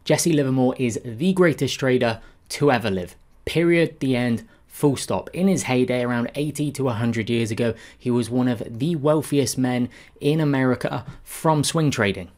Jesse Livermore is the greatest trader to ever live. Period. The end. Full stop. In his heyday around 80 to 100 years ago, he was one of the wealthiest men in America from swing trading.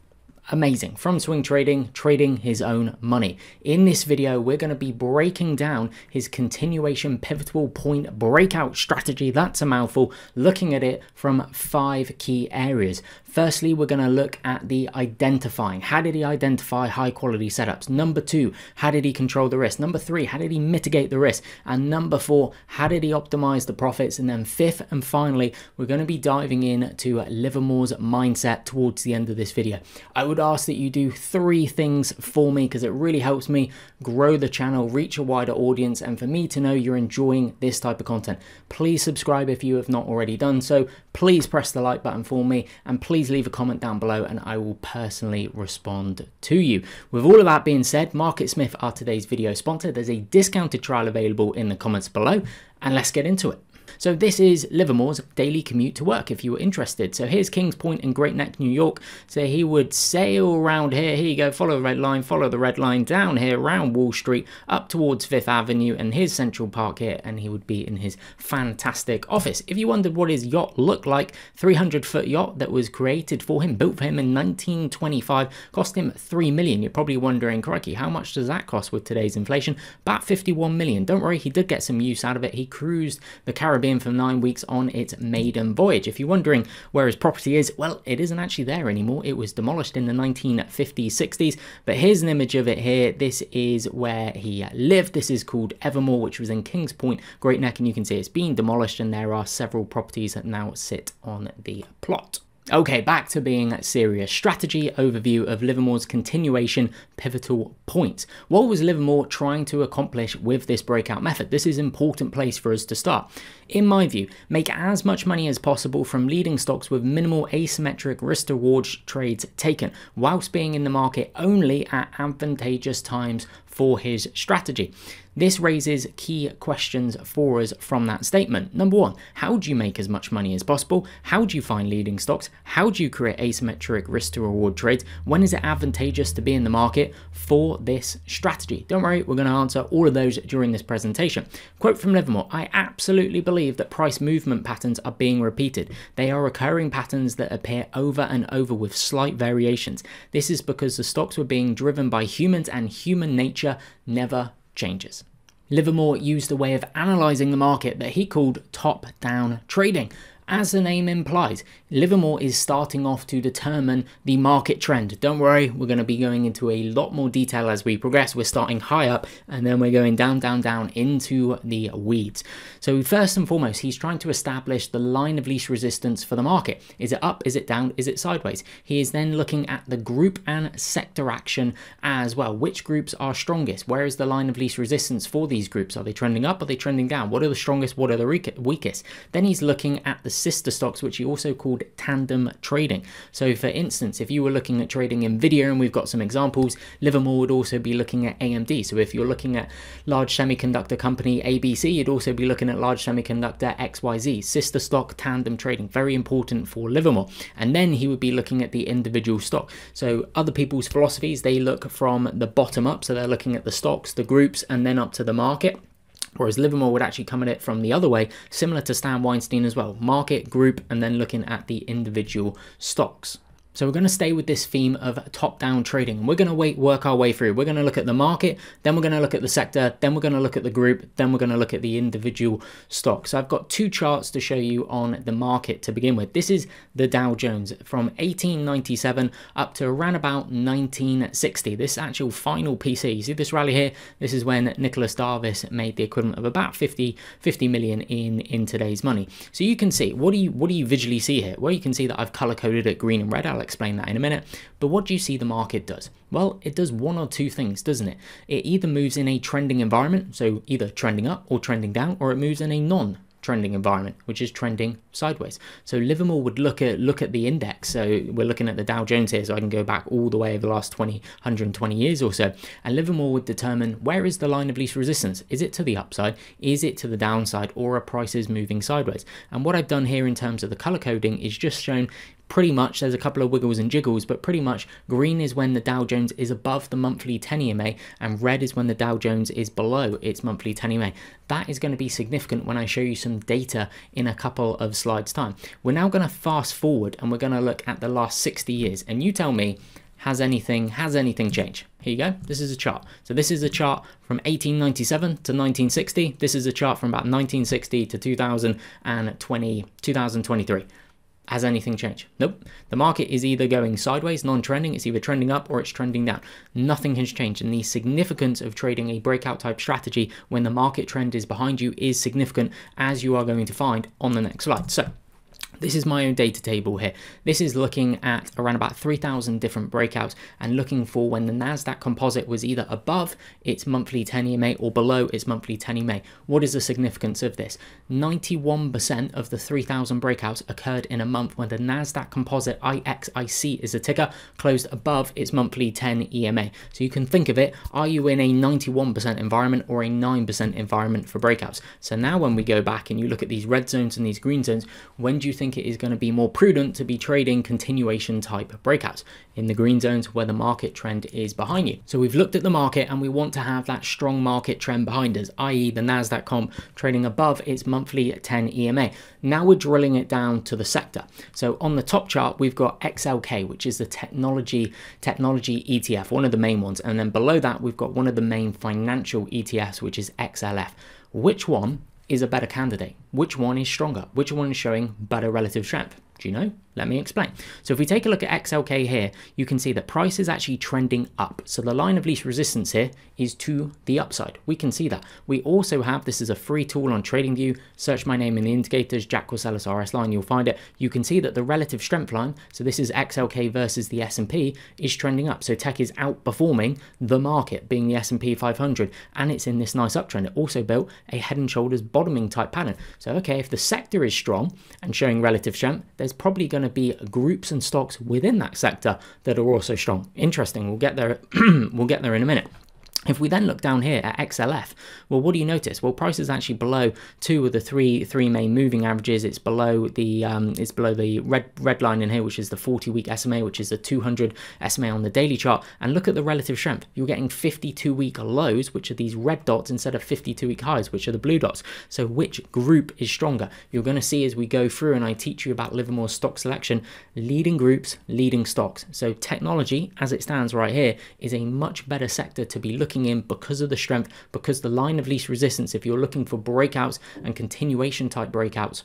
Amazing. From swing trading, trading his own money. In this video, we're going to be breaking down his continuation pivotal point breakout strategy. That's a mouthful. Looking at it from 5 key areas. Firstly, we're going to look at the identifying. How did he identify high quality setups? Number 2, how did he control the risk? Number 3, how did he mitigate the risk? And number 4, how did he optimize the profits? And then 5th and finally, we're going to be diving into Livermore's mindset towards the end of this video. I would ask that you do 3 things for me because it really helps me grow the channel, reach a wider audience, and for me to know you're enjoying this type of content. Please subscribe if you have not already done so. Please press the like button for me, and please leave a comment down below and I will personally respond to you. With all of that being said, MarketSmith are today's video sponsor. There's a discounted trial available in the comments below, and let's get into it. So this is Livermore's daily commute to work if you were interested. So here's Kings Point in Great Neck, New York. So he would sail around here. Here you go, follow the red line, follow the red line down here around Wall Street up towards Fifth Avenue and here's Central Park here, and he would be in his fantastic office. If you wondered what his yacht looked like, 300-foot yacht that was created for him, built for him in 1925, cost him $3 million. You're probably wondering, crikey, how much does that cost with today's inflation? About $51 million. Don't worry, he did get some use out of it. He cruised the Caribbean for 9 weeks on its maiden voyage. If you're wondering where his property is, well, it isn't actually there anymore. It was demolished in the 1950s, 60s, but here's an image of it here. This is where he lived. This is called Evermore, which was in Kings Point, Great Neck, and you can see it's been demolished and there are several properties that now sit on the plot. Okay, back to being serious. Strategy overview of Livermore's continuation pivotal points. What was Livermore trying to accomplish with this breakout method? This is an important place for us to start. In my view, make as much money as possible from leading stocks with minimal asymmetric risk to reward trades taken, whilst being in the market only at advantageous times for his strategy. This raises key questions for us from that statement. Number 1, how do you make as much money as possible? How do you find leading stocks? How do you create asymmetric risk to reward trades? When is it advantageous to be in the market for this strategy? Don't worry, we're going to answer all of those during this presentation. Quote from Livermore: I absolutely believe that price movement patterns are being repeated. They are recurring patterns that appear over and over with slight variations. This is because the stocks were being driven by humans and human nature never changes. Livermore used a way of analysing the market that he called top-down trading. As the name implies, Livermore is starting off to determine the market trend. Don't worry, we're going to be going into a lot more detail as we progress. We're starting high up and then we're going down, down, down into the weeds. So first and foremost, he's trying to establish the line of least resistance for the market. Is it up? Is it down? Is it sideways? He is then looking at the group and sector action as well. Which groups are strongest? Where is the line of least resistance for these groups? Are they trending up? Are they trending down? What are the strongest? What are the weakest? Then he's looking at the sister stocks, which he also called tandem trading. So for instance, if you were looking at trading Nvidia, and we've got some examples, Livermore would also be looking at AMD. So if you're looking at large semiconductor company ABC, you'd also be looking at large semiconductor XYZ. Sister stock tandem trading, very important for Livermore. And then he would be looking at the individual stock. So other people's philosophies, they look from the bottom up, so they're looking at the stocks, the groups, and then up to the market. Whereas Livermore would actually come at it from the other way, similar to Stan Weinstein as well. Market, group, and then looking at the individual stocks. So we're going to stay with this theme of top-down trading. We're going to work our way through. We're going to look at the market, then we're going to look at the sector, then we're going to look at the group, then we're going to look at the individual stocks. So I've got 2 charts to show you on the market to begin with. This is the Dow Jones from 1897 up to around about 1960. This actual final PC. You see this rally here? This is when Nicholas Darvis made the equivalent of about 50 million in today's money. So you can see, what do you visually see here? Well, you can see that I've color-coded it green and red. I'll explain that in a minute. But what do you see the market does? Well, it does one or two things, doesn't it? It either moves in a trending environment, so either trending up or trending down, or it moves in a non-trending environment, which is trending sideways. So Livermore would look at the index. So we're looking at the Dow Jones here, so I can go back all the way over the last 120 years or so, and Livermore would determine where is the line of least resistance. Is it to the upside? Is it to the downside? Or are prices moving sideways? And what I've done here in terms of the color coding is just shown pretty much, there's a couple of wiggles and jiggles, but pretty much green is when the Dow Jones is above the monthly 10 EMA, and red is when the Dow Jones is below its monthly 10 EMA. That is going to be significant when I show you some data in a couple of slides time. We're now going to fast forward and we're going to look at the last 60 years, and you tell me, has anything changed? Here you go. This is a chart. So this is a chart from 1897 to 1960. This is a chart from about 1960 to 2023. Has anything changed? Nope. The market is either going sideways, non-trending, it's either trending up or it's trending down. Nothing has changed. And the significance of trading a breakout type strategy when the market trend is behind you is significant, as you are going to find on the next slide. So this is my own data table here. This is looking at around about 3,000 different breakouts and looking for when the NASDAQ composite was either above its monthly 10 EMA or below its monthly 10 EMA. What is the significance of this? 91% of the 3,000 breakouts occurred in a month when the NASDAQ composite IXIC is a ticker closed above its monthly 10 EMA. So you can think of it, are you in a 91% environment or a 9% environment for breakouts? So now when we go back and you look at these red zones and these green zones, when do you think it is going to be more prudent to be trading continuation type breakouts? In the green zones where the market trend is behind you. So we've looked at the market and we want to have that strong market trend behind us, i.e. the NASDAQ comp trading above its monthly 10 EMA. Now we're drilling it down to the sector. So on the top chart, we've got XLK, which is the technology ETF, one of the main ones. And then below that, we've got one of the main financial ETFs, which is XLF. Which one is a better candidate? Which one is stronger? Which one is showing better relative strength? Do you know? Let me explain. So if we take a look at XLK here, you can see that price is actually trending up. So the line of least resistance here is to the upside. We can see that. We also have, this is a free tool on TradingView, search my name in the indicators, Jack Corsellis RS line, you'll find it. You can see that the relative strength line, so this is XLK versus the S&P, is trending up. So tech is outperforming the market, being the S&P 500, and it's in this nice uptrend. It also built a head and shoulders bottoming type pattern. So okay, if the sector is strong and showing relative strength, there's probably going to be groups and stocks within that sector that are also strong. Interesting. We'll get there. We'll get there in a minute. If we then look down here at XLF, well, what do you notice? Well, price is actually below two of the three main moving averages. It's below the red line in here, which is the 40-week SMA, which is the 200 SMA on the daily chart. And look at the relative strength. You're getting 52-week lows, which are these red dots, instead of 52-week highs, which are the blue dots. So which group is stronger? You're going to see as we go through and I teach you about Livermore's stock selection, leading groups, leading stocks. So technology, as it stands right here, is a much better sector to be looking in because of the strength, because the line of least resistance, if you're looking for breakouts and continuation type breakouts,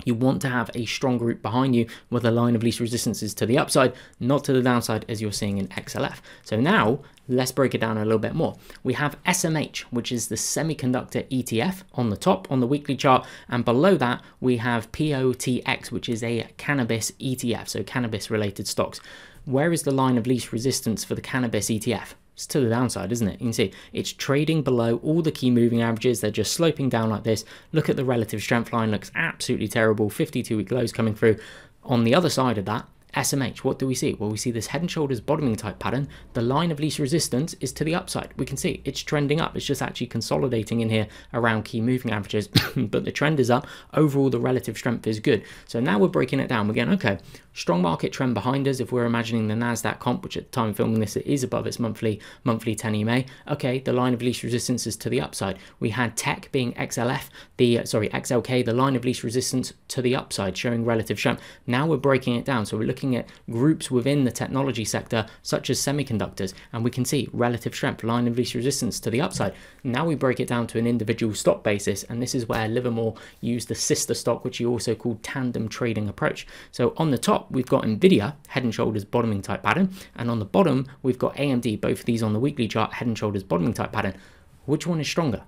you want to have a strong group behind you where the line of least resistance is to the upside, not to the downside, as you're seeing in XLF. So now let's break it down a little bit more. We have SMH, which is the semiconductor ETF on the top on the weekly chart, and below that we have POTX, which is a cannabis ETF, so cannabis related stocks. Where is the line of least resistance for the cannabis ETF? It's to the downside, isn't it? You can see it's trading below all the key moving averages. They're just sloping down like this. Look at the relative strength line, looks absolutely terrible. 52-week lows coming through. On the other side of that, SMH, what do we see? Well, we see this head and shoulders bottoming type pattern. The line of least resistance is to the upside. We can see it's trending up. It's just actually consolidating in here around key moving averages, but the trend is up. Overall, the relative strength is good. So now we're breaking it down. We're going, okay, strong market trend behind us. If we're imagining the NASDAQ comp, which at the time of filming this, it is above its monthly 10 EMA. Okay, the line of least resistance is to the upside. We had tech being XLK, the line of least resistance to the upside, showing relative strength. Now we're breaking it down. So we're looking at groups within the technology sector, such as semiconductors, and we can see relative strength, line of least resistance to the upside. Now we break it down to an individual stock basis, and this is where Livermore used the sister stock, which he also called tandem trading approach. So on the top, we've got Nvidia, head and shoulders bottoming type pattern, and on the bottom, we've got AMD, both of these on the weekly chart, head and shoulders bottoming type pattern. Which one is stronger?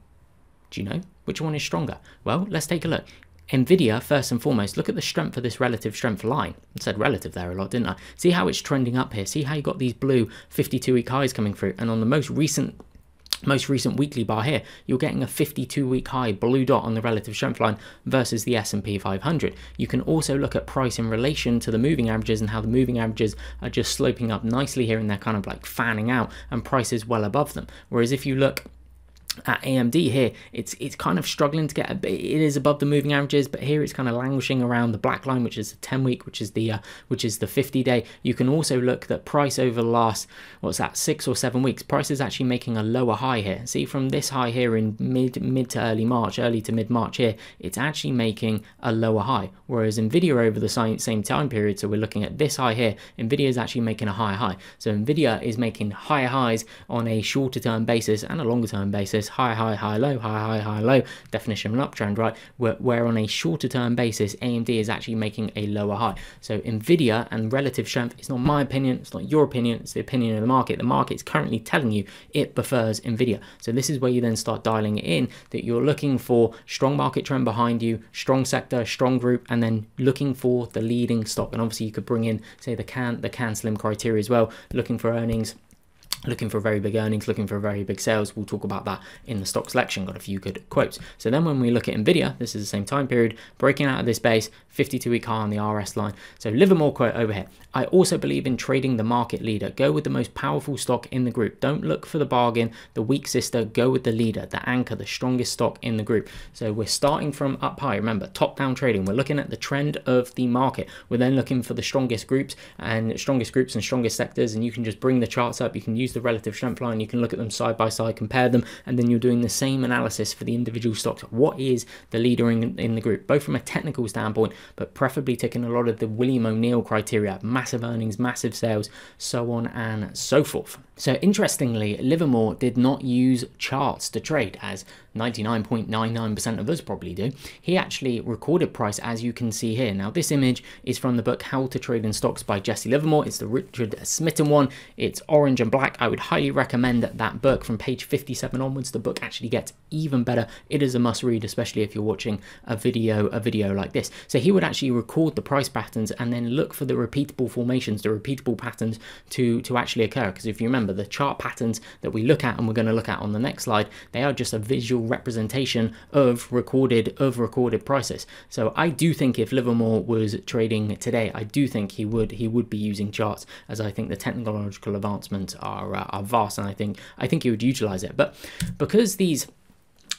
Do you know? Which one is stronger? Well, let's take a look. Nvidia, first and foremost, look at the strength of this relative strength line. I said relative there a lot, didn't I? See how it's trending up here. See how you got these blue 52-week highs coming through. And on the most recent weekly bar here, you're getting a 52-week high blue dot on the relative strength line versus the S&P 500. You can also look at price in relation to the moving averages and how the moving averages are just sloping up nicely here, and they're kind of like fanning out, and price is well above them. Whereas if you look At AMD here, it's kind of struggling to get a bit. It is above the moving averages, but here it's kind of languishing around the black line, which is the 10-week, which is the 50-day. You can also look that price over the last, what's that, 6 or 7 weeks, price is actually making a lower high here. See, from this high here in mid to early March, early to mid March here, it's actually making a lower high. Whereas Nvidia over the same time period, so we're looking at this high here, Nvidia is actually making a higher high. So Nvidia is making higher highs on a shorter term basis and a longer term basis. High, high, high, low, high, high, high, low, definition of an uptrend, right? Where on a shorter term basis, AMD is actually making a lower high. So Nvidia and relative strength, it's not my opinion, it's not your opinion, it's the opinion of the market. The market's currently telling you it prefers Nvidia. So this is where you then start dialing it in, that you're looking for strong market trend behind you, strong sector, strong group, and then looking for the leading stock. And obviously you could bring in, say, the CAN SLIM criteria as well, looking for earnings, looking for very big earnings, looking for very big sales. We'll talk about that in the stock selection. Got a few good quotes. So then when we look at Nvidia, this is the same time period, breaking out of this base, 52-week high on the RS line. So Livermore quote over here: I also believe in trading the market leader. Go with the most powerful stock in the group. Don't look for the bargain, the weak sister. Go with the leader, the anchor, the strongest stock in the group. So we're starting from up high. Remember, top-down trading. We're looking at the trend of the market. We're then looking for the strongest groups and strongest sectors, and you can just bring the charts up. You can use the relative strength line, you can look at them side by side, compare them, and then you're doing the same analysis for the individual stocks. What is the leader in the group, both from a technical standpoint, but preferably ticking a lot of the William O'Neill criteria: massive earnings, massive sales, so on and so forth. So interestingly, Livermore did not use charts to trade, as 99.99% of us probably do. He actually recorded price, as you can see here. Now this image is from the book How to Trade in Stocks by Jesse Livermore. It's the Richard Smitten one. It's orange and black. I would highly recommend that book. From page 57 onwards, the book actually gets even better. It is a must read, especially if you're watching a video like this. So he would actually record the price patterns and then look for the repeatable formations, the repeatable patterns to actually occur. Because if you remember, the chart patterns that we look at, and we're going to look at on the next slide, they are just a visual representation of recorded prices. So I do think if Livermore was trading today, I do think he would be using charts, as I think the technological advancements are vast, and I think he would utilize it. But because these,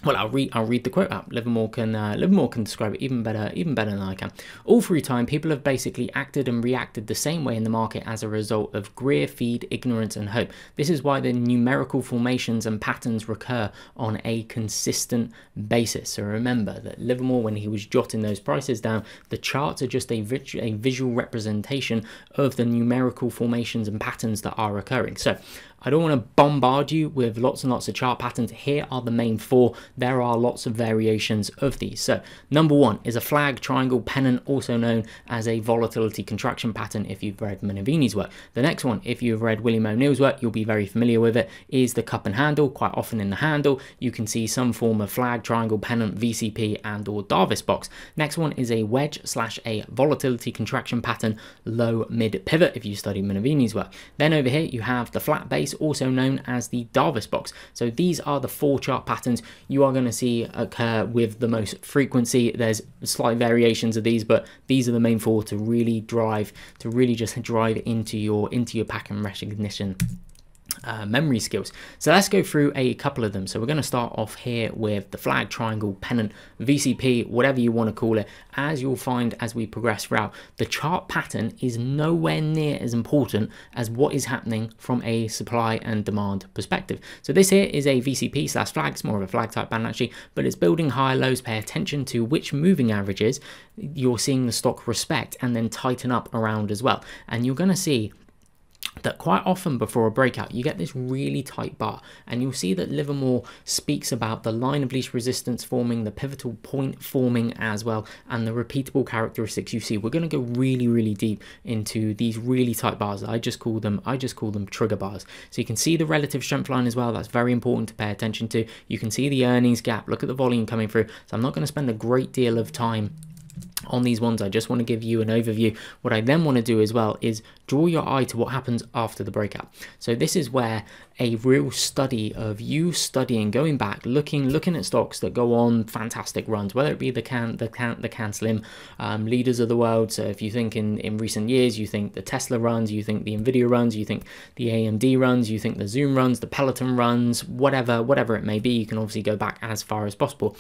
well, I'll read the quote out. Livermore can describe it even better than I can. All through time, people have basically acted and reacted the same way in the market as a result of greed, fear, ignorance, and hope. This is why the numerical formations and patterns recur on a consistent basis. So remember that Livermore, when he was jotting those prices down, the charts are just a visual representation of the numerical formations and patterns that are occurring. So I don't want to bombard you with lots and lots of chart patterns. Here are the main four. There are lots of variations of these. So number one is a flag triangle pennant, also known as a volatility contraction pattern if you've read Minervini's work. The next one, if you've read William O'Neill's work, you'll be very familiar with it, is the cup and handle. Quite often in the handle, you can see some form of flag, triangle, pennant, VCP, and or Darvis box. Next one is a wedge / a volatility contraction pattern, low, mid, pivot, if you study Minervini's work. Then over here, you have the flat base, also known as the Darvis box. So these are the four chart patterns you are going to see occur with the most frequency. There's slight variations of these, but these are the main four to really just drive into your pattern recognition memory skills. So let's go through a couple of them. So we're going to start off here with the flag, triangle, pennant, VCP, whatever you want to call it. As you'll find as we progress throughout, the chart pattern is nowhere near as important as what is happening from a supply and demand perspective. So this here is a VCP / flag. It's more of a flag type pattern actually, but it's building higher lows. Pay attention to which moving averages you're seeing the stock respect and then tighten up around as well. And you're going to see that quite often before a breakout you get this really tight bar, and you'll see that Livermore speaks about the line of least resistance forming, the pivotal point forming as well, and the repeatable characteristics you see. We're going to go really deep into these really tight bars. I just call them trigger bars. So you can see the relative strength line as well. That's very important to pay attention to. You can see the earnings gap, look at the volume coming through. So I'm not going to spend a great deal of time on these ones. I just want to give you an overview. What I then want to do as well is draw your eye to what happens after the breakout. So this is where a real study of you studying, going back, looking at stocks that go on fantastic runs, whether it be the Can Slim leaders of the world. So if you think in recent years, you think the Tesla runs, you think the Nvidia runs, you think the AMD runs, you think the Zoom runs, the Peloton runs, whatever it may be, you can obviously go back as far as possible.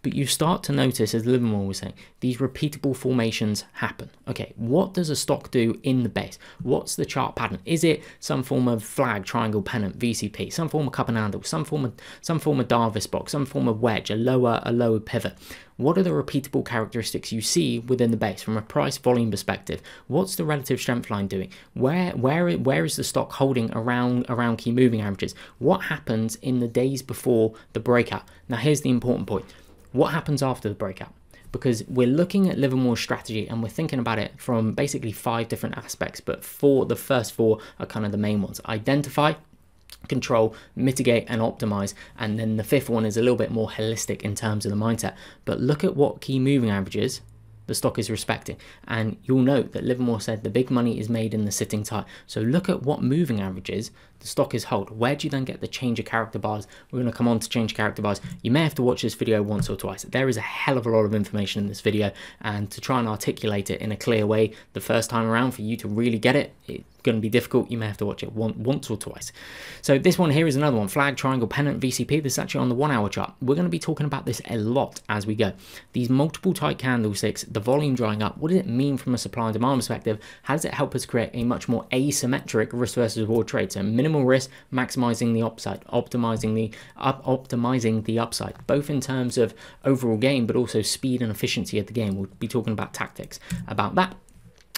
But you start to notice, as Livermore was saying, these repeatable formations happen. Okay, what does a stock do in the base? What's the chart pattern? Is it some form of flag, triangle, pennant, VCP, some form of cup and handle, some form of Darvis box, some form of wedge, a lower pivot? What are the repeatable characteristics you see within the base from a price volume perspective? What's the relative strength line doing? Where is the stock holding around key moving averages? What happens in the days before the breakout? Now here's the important point. What happens after the breakout? Because we're looking at Livermore's strategy and we're thinking about it from basically 5 different aspects, but the first 4 are kind of the main ones. Identify, control, mitigate, and optimize. And then the 5th one is a little bit more holistic in terms of the mindset. But look at what key moving averages the stock is respecting, and you'll note that Livermore said the big money is made in the sitting tight. So look at what moving averages the stock is hold. Where do you then get the change of character bars? We're going to come on to change character bars. You may have to watch this video once or twice. There is a hell of a lot of information in this video, and to try and articulate it in a clear way the first time around for you to really get it, it's going to be difficult. You may have to watch it once or twice. So this one here is another one, flag, triangle, pennant, VCP. This is actually on the 1 hour chart. We're going to be talking about this a lot as we go. These multiple tight candlesticks, the volume drying up, what does it mean from a supply and demand perspective? How does it help us create a much more asymmetric risk versus reward trade? So minimal risk, maximizing the upside, optimizing the upside, both in terms of overall gain, but also speed and efficiency of the game. We'll be talking about tactics about that.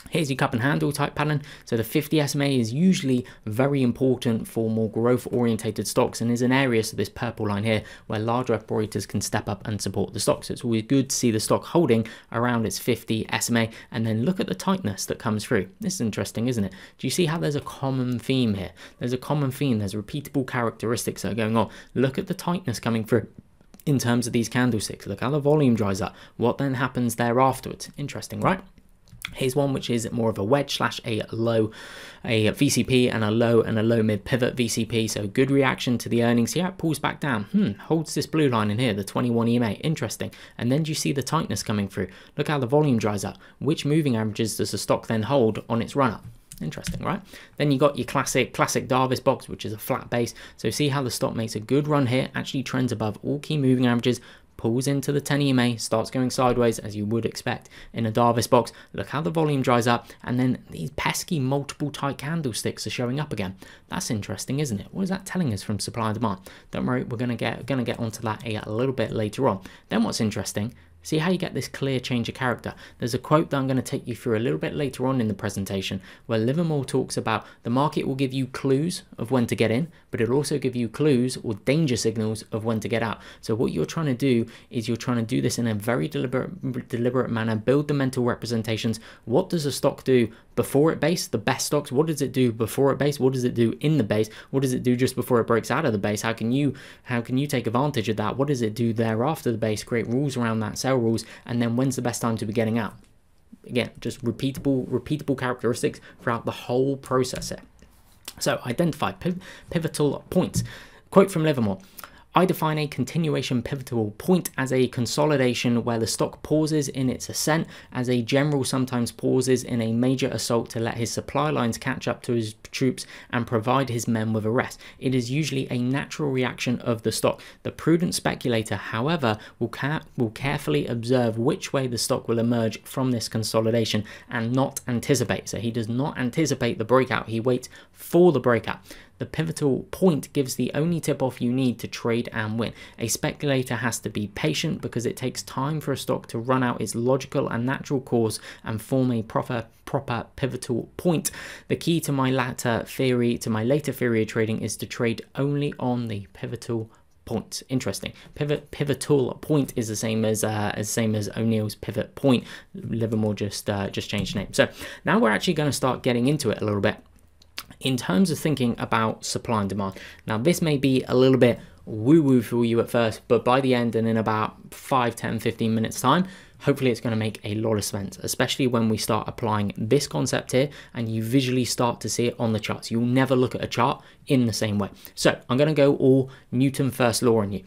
Here's your cup and handle type pattern. So the 50 SMA is usually very important for more growth orientated stocks, and is an area, so this purple line here, where larger operators can step up and support the stock. So it's always good to see the stock holding around its 50 SMA, and then look at the tightness that comes through. This is interesting, isn't it? Do you see how there's a common theme here? There's a common theme, there's repeatable characteristics that are going on. Look at the tightness coming through in terms of these candlesticks. Look how the volume dries up. What then happens there afterwards? Interesting, right? Here's one which is more of a wedge slash a VCP and a low mid pivot VCP. So good reaction to the earnings. See how it pulls back down. Holds this blue line in here, the 21 EMA. Interesting. And then do you see the tightness coming through? Look how the volume dries up. Which moving averages does the stock then hold on its run up? Interesting, right? Then you got your classic Darvis box, which is a flat base. So see how the stock makes a good run here, actually trends above all key moving averages, pulls into the 10 EMA, starts going sideways as you would expect in a Darvis box. Look how the volume dries up, and then these pesky multiple tight candlesticks are showing up again. That's interesting, isn't it? What is that telling us from supply and demand? Don't worry, we're gonna get onto that a little bit later on. Then what's interesting, see how you get this clear change of character. There's a quote that I'm going to take you through a little bit later on in the presentation, where Livermore talks about the market will give you clues of when to get in, but it'll also give you clues or danger signals of when to get out. So what you're trying to do is you're trying to do this in a very deliberate manner, build the mental representations. What does a stock do before it base? The best stocks, what does it do before it base? What does it do in the base? What does it do just before it breaks out of the base? How can you take advantage of that? What does it do thereafter the base? Create rules around that, sell rules, and then when's the best time to be getting out? Again, just repeatable characteristics throughout the whole process here. So identify pivotal points. Quote from Livermore: I define a continuation pivotal point as a consolidation where the stock pauses in its ascent, as a general sometimes pauses in a major assault to let his supply lines catch up to his troops and provide his men with a rest. It is usually a natural reaction of the stock. The prudent speculator, however, will carefully observe which way the stock will emerge from this consolidation and not anticipate. So he does not anticipate the breakout, he waits for the breakout. The pivotal point gives the only tip-off you need to trade and win. A speculator has to be patient because it takes time for a stock to run out its logical and natural course and form a proper pivotal point. The key to my later theory of trading is to trade only on the pivotal point. Interesting. Pivotal point is the same as O'Neill's pivot point. Livermore just changed name. So now we're actually going to start getting into it a little bit in terms of thinking about supply and demand. Now this may be a little bit woo-woo for you at first, but by the end and in about 5, 10, 15 minutes time, hopefully it's going to make a lot of sense, especially when we start applying this concept here and you visually start to see it on the charts. You'll never look at a chart in the same way. So I'm going to go all Newton's first law on you.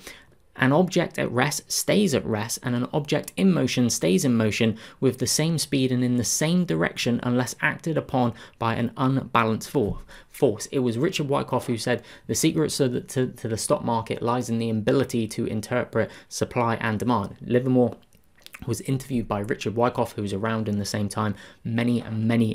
An object at rest stays at rest, and an object in motion stays in motion with the same speed and in the same direction unless acted upon by an unbalanced force. It was Richard Wyckoff who said the secret to the stock market lies in the ability to interpret supply and demand. Livermore was interviewed by Richard Wyckoff, who was around in the same time many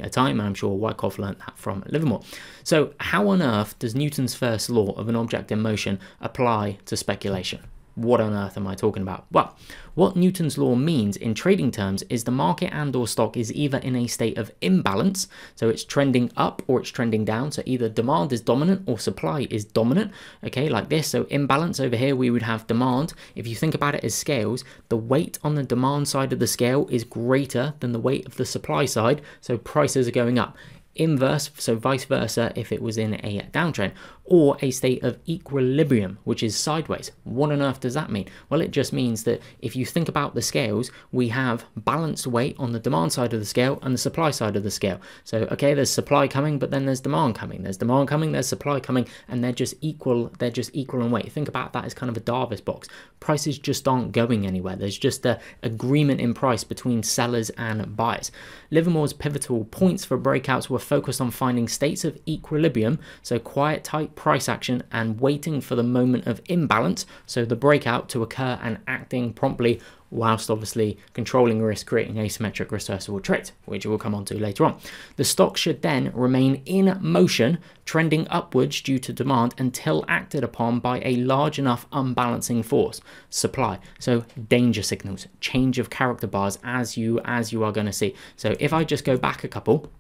a time, and I'm sure Wyckoff learned that from Livermore. So how on earth does Newton's first law of an object in motion apply to speculation? What on earth am I talking about? Well, what Newton's law means in trading terms is the market and or stock is either in a state of imbalance, so it's trending up or it's trending down, so either demand is dominant or supply is dominant, okay, like this. So imbalance over here, we would have demand. If you think about it as scales, the weight on the demand side of the scale is greater than the weight of the supply side, so prices are going up. Inverse, so vice versa if it was in a downtrend, or a state of equilibrium, which is sideways. What on earth does that mean? Well, it just means that if you think about the scales, we have balanced weight on the demand side of the scale and the supply side of the scale. So, okay, there's supply coming, but then there's demand coming. There's demand coming, there's supply coming, and they're just equal in weight. Think about that as kind of a Davis box. Prices just aren't going anywhere. There's just an agreement in price between sellers and buyers. Livermore's pivotal points for breakouts were focused on finding states of equilibrium, so quiet, tight price action, and waiting for the moment of imbalance, so the breakout to occur, and acting promptly whilst obviously controlling risk, creating asymmetric reversible trades, which we'll come on to later on. The stock should then remain in motion, trending upwards due to demand until acted upon by a large enough unbalancing force, supply. So danger signals, change of character bars as you are going to see. So if I just go back a couple,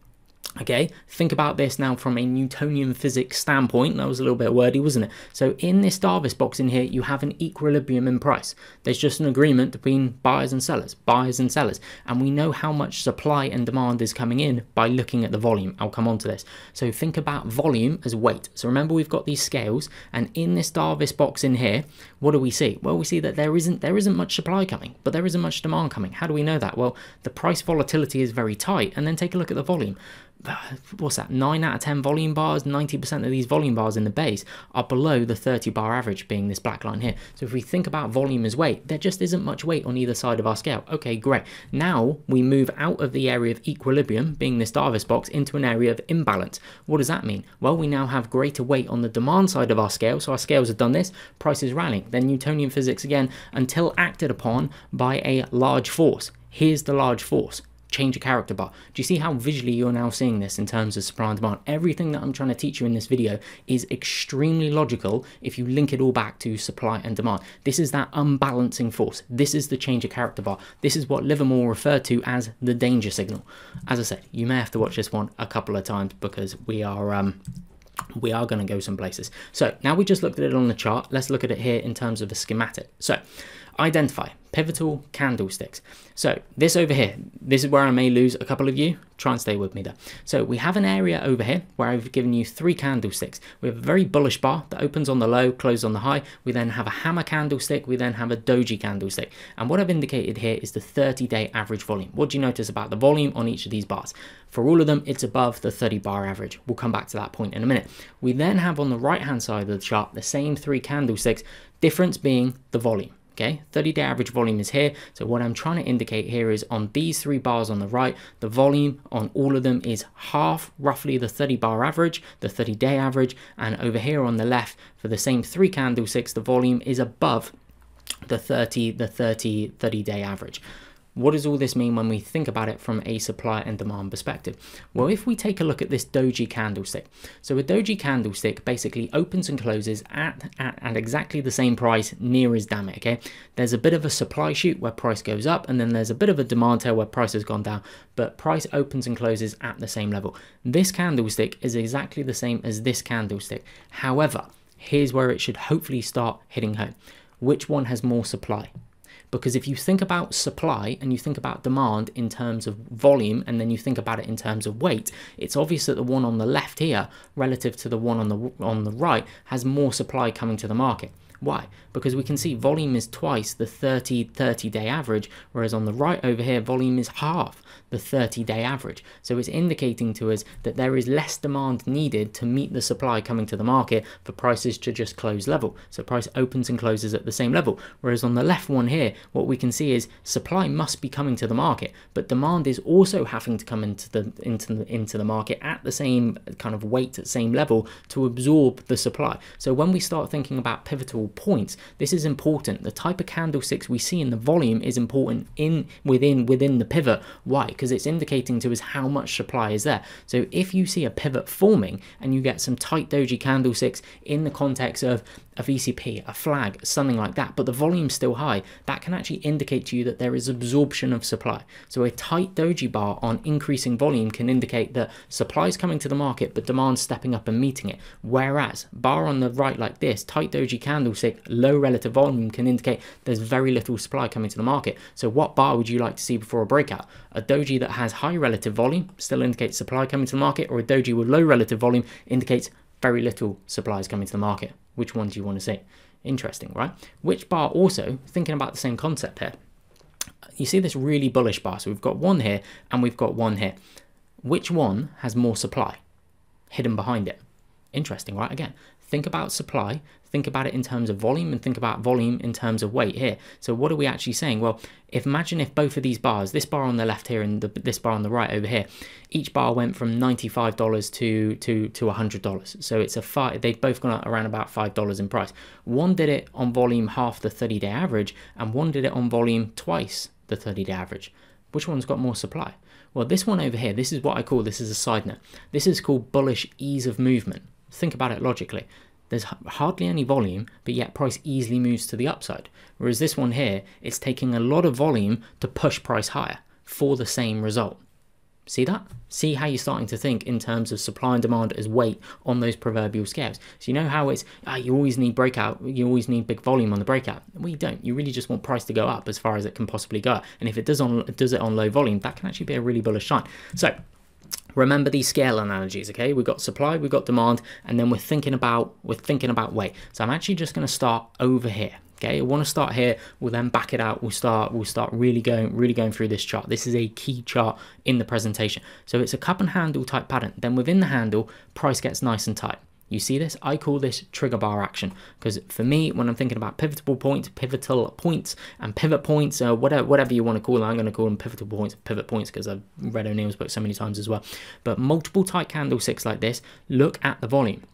okay, think about this now from a Newtonian physics standpoint. That was a little bit wordy, wasn't it? So in this Davis box in here, you have an equilibrium in price. There's just an agreement between buyers and sellers, and we know how much supply and demand is coming in by looking at the volume. I'll come on to this. So think about volume as weight. So remember, we've got these scales, and in this Davis box in here, what do we see? Well, we see that there isn't much supply coming, but there isn't much demand coming. How do we know that? Well, the price volatility is very tight, and then take a look at the volume. What's that, 9 out of 10 volume bars, 90% of these volume bars in the base are below the 30 bar average, being this black line here. So if we think about volume as weight, there just isn't much weight on either side of our scale. Okay, great. Now we move out of the area of equilibrium, being this Davis box, into an area of imbalance. What does that mean? Well, we now have greater weight on the demand side of our scale, so our scales have done this, price is rallying. Then Newtonian physics again, until acted upon by a large force. Here's the large force. Change a character bar. Do you see how visually you're now seeing this in terms of supply and demand? Everything that I'm trying to teach you in this video is extremely logical if you link it all back to supply and demand. This is that unbalancing force. This is the change of character bar. This is what Livermore referred to as the danger signal. As I said, you may have to watch this one a couple of times because we are going to go some places. So now we just looked at it on the chart. Let's look at it here in terms of a schematic. So identify pivotal candlesticks. So this over here, this is where I may lose a couple of you. Try and stay with me there. So we have an area over here where I've given you 3 candlesticks. We have a very bullish bar that opens on the low, closes on the high. We then have a hammer candlestick. We then have a doji candlestick. And what I've indicated here is the 30-day average volume. What do you notice about the volume on each of these bars? For all of them, it's above the 30-bar average. We'll come back to that point in a minute. We then have on the right-hand side of the chart the same 3 candlesticks, difference being the volume. Okay, 30-day average volume is here. So what I'm trying to indicate here is on these 3 bars on the right, the volume on all of them is half roughly the 30-bar average, the 30-day average. And over here on the left, for the same 3 candlesticks, the volume is above the 30-day average. What does all this mean when we think about it from a supply and demand perspective? Well, if we take a look at this doji candlestick, so a doji candlestick basically opens and closes at exactly the same price near as damn it, okay? There's a bit of a supply shoot where price goes up, and then there's a bit of a demand tail where price has gone down, but price opens and closes at the same level. This candlestick is exactly the same as this candlestick. However, here's where it should hopefully start hitting home. Which one has more supply? Because if you think about supply and you think about demand in terms of volume, and then you think about it in terms of weight, it's obvious that the one on the left here relative to the one on the right has more supply coming to the market. Why? Because we can see volume is twice the 30-day average, whereas on the right over here, volume is half the 30-day average. So it's indicating to us that there is less demand needed to meet the supply coming to the market for prices to just close level. So price opens and closes at the same level. Whereas on the left one here, what we can see is supply must be coming to the market, but demand is also having to come into the market at the same kind of weight, at same level to absorb the supply. So when we start thinking about pivotal points, this is important. The type of candlesticks we see in the volume is important within the pivot. Why? Because it's indicating to us how much supply is there. So if you see a pivot forming and you get some tight doji candlesticks in the context of a VCP, a flag, something like that, but the volume's still high, that can actually indicate to you that there is absorption of supply. So a tight doji bar on increasing volume can indicate that supply is coming to the market, but demand's stepping up and meeting it. Whereas bar on the right like this, tight doji candlestick, low relative volume, can indicate there's very little supply coming to the market. So what bar would you like to see before a breakout? A doji that has high relative volume still indicates supply coming to the market, or a doji with low relative volume indicates very little supply is coming to the market? Which one do you want to see? Interesting, right? Which bar also, thinking about the same concept here, you see this really bullish bar. So we've got one here and we've got one here. Which one has more supply hidden behind it? Interesting, right? Again, think about supply, think about it in terms of volume, and think about volume in terms of weight here. So what are we actually saying? Well, imagine if both of these bars, this bar on the left here and this bar on the right over here, each bar went from $95 to $100. So it's they've both gone up around about $5 in price. One did it on volume half the 30-day average, and one did it on volume twice the 30-day average. Which one's got more supply? Well, this one over here, this is what I call, this is a side note, this is called bullish ease of movement. Think about it logically. There's hardly any volume, but yet price easily moves to the upside. Whereas this one here, it's taking a lot of volume to push price higher for the same result. See that? See how you're starting to think in terms of supply and demand as weight on those proverbial scales. So you know how it's, you always need breakout, you always need big volume on the breakout. Well, you don't. You really just want price to go up as far as it can possibly go up. And if it does it on low volume, that can actually be a really bullish sign. So remember these scale analogies, okay? We've got supply, we've got demand, and then we're thinking about weight. So I'm actually just going to start over here. Okay, I want to start here. We'll then back it out. We'll start really going through this chart. This is a key chart in the presentation. So it's a cup and handle type pattern. Then within the handle, price gets nice and tight. You see this? I call this trigger bar action, because for me, when I'm thinking about pivotal points, and pivot points, whatever you want to call them, I'm going to call them pivotal points, pivot points, because I've read O'Neill's book so many times as well. But multiple tight candlesticks like this, look at the volume.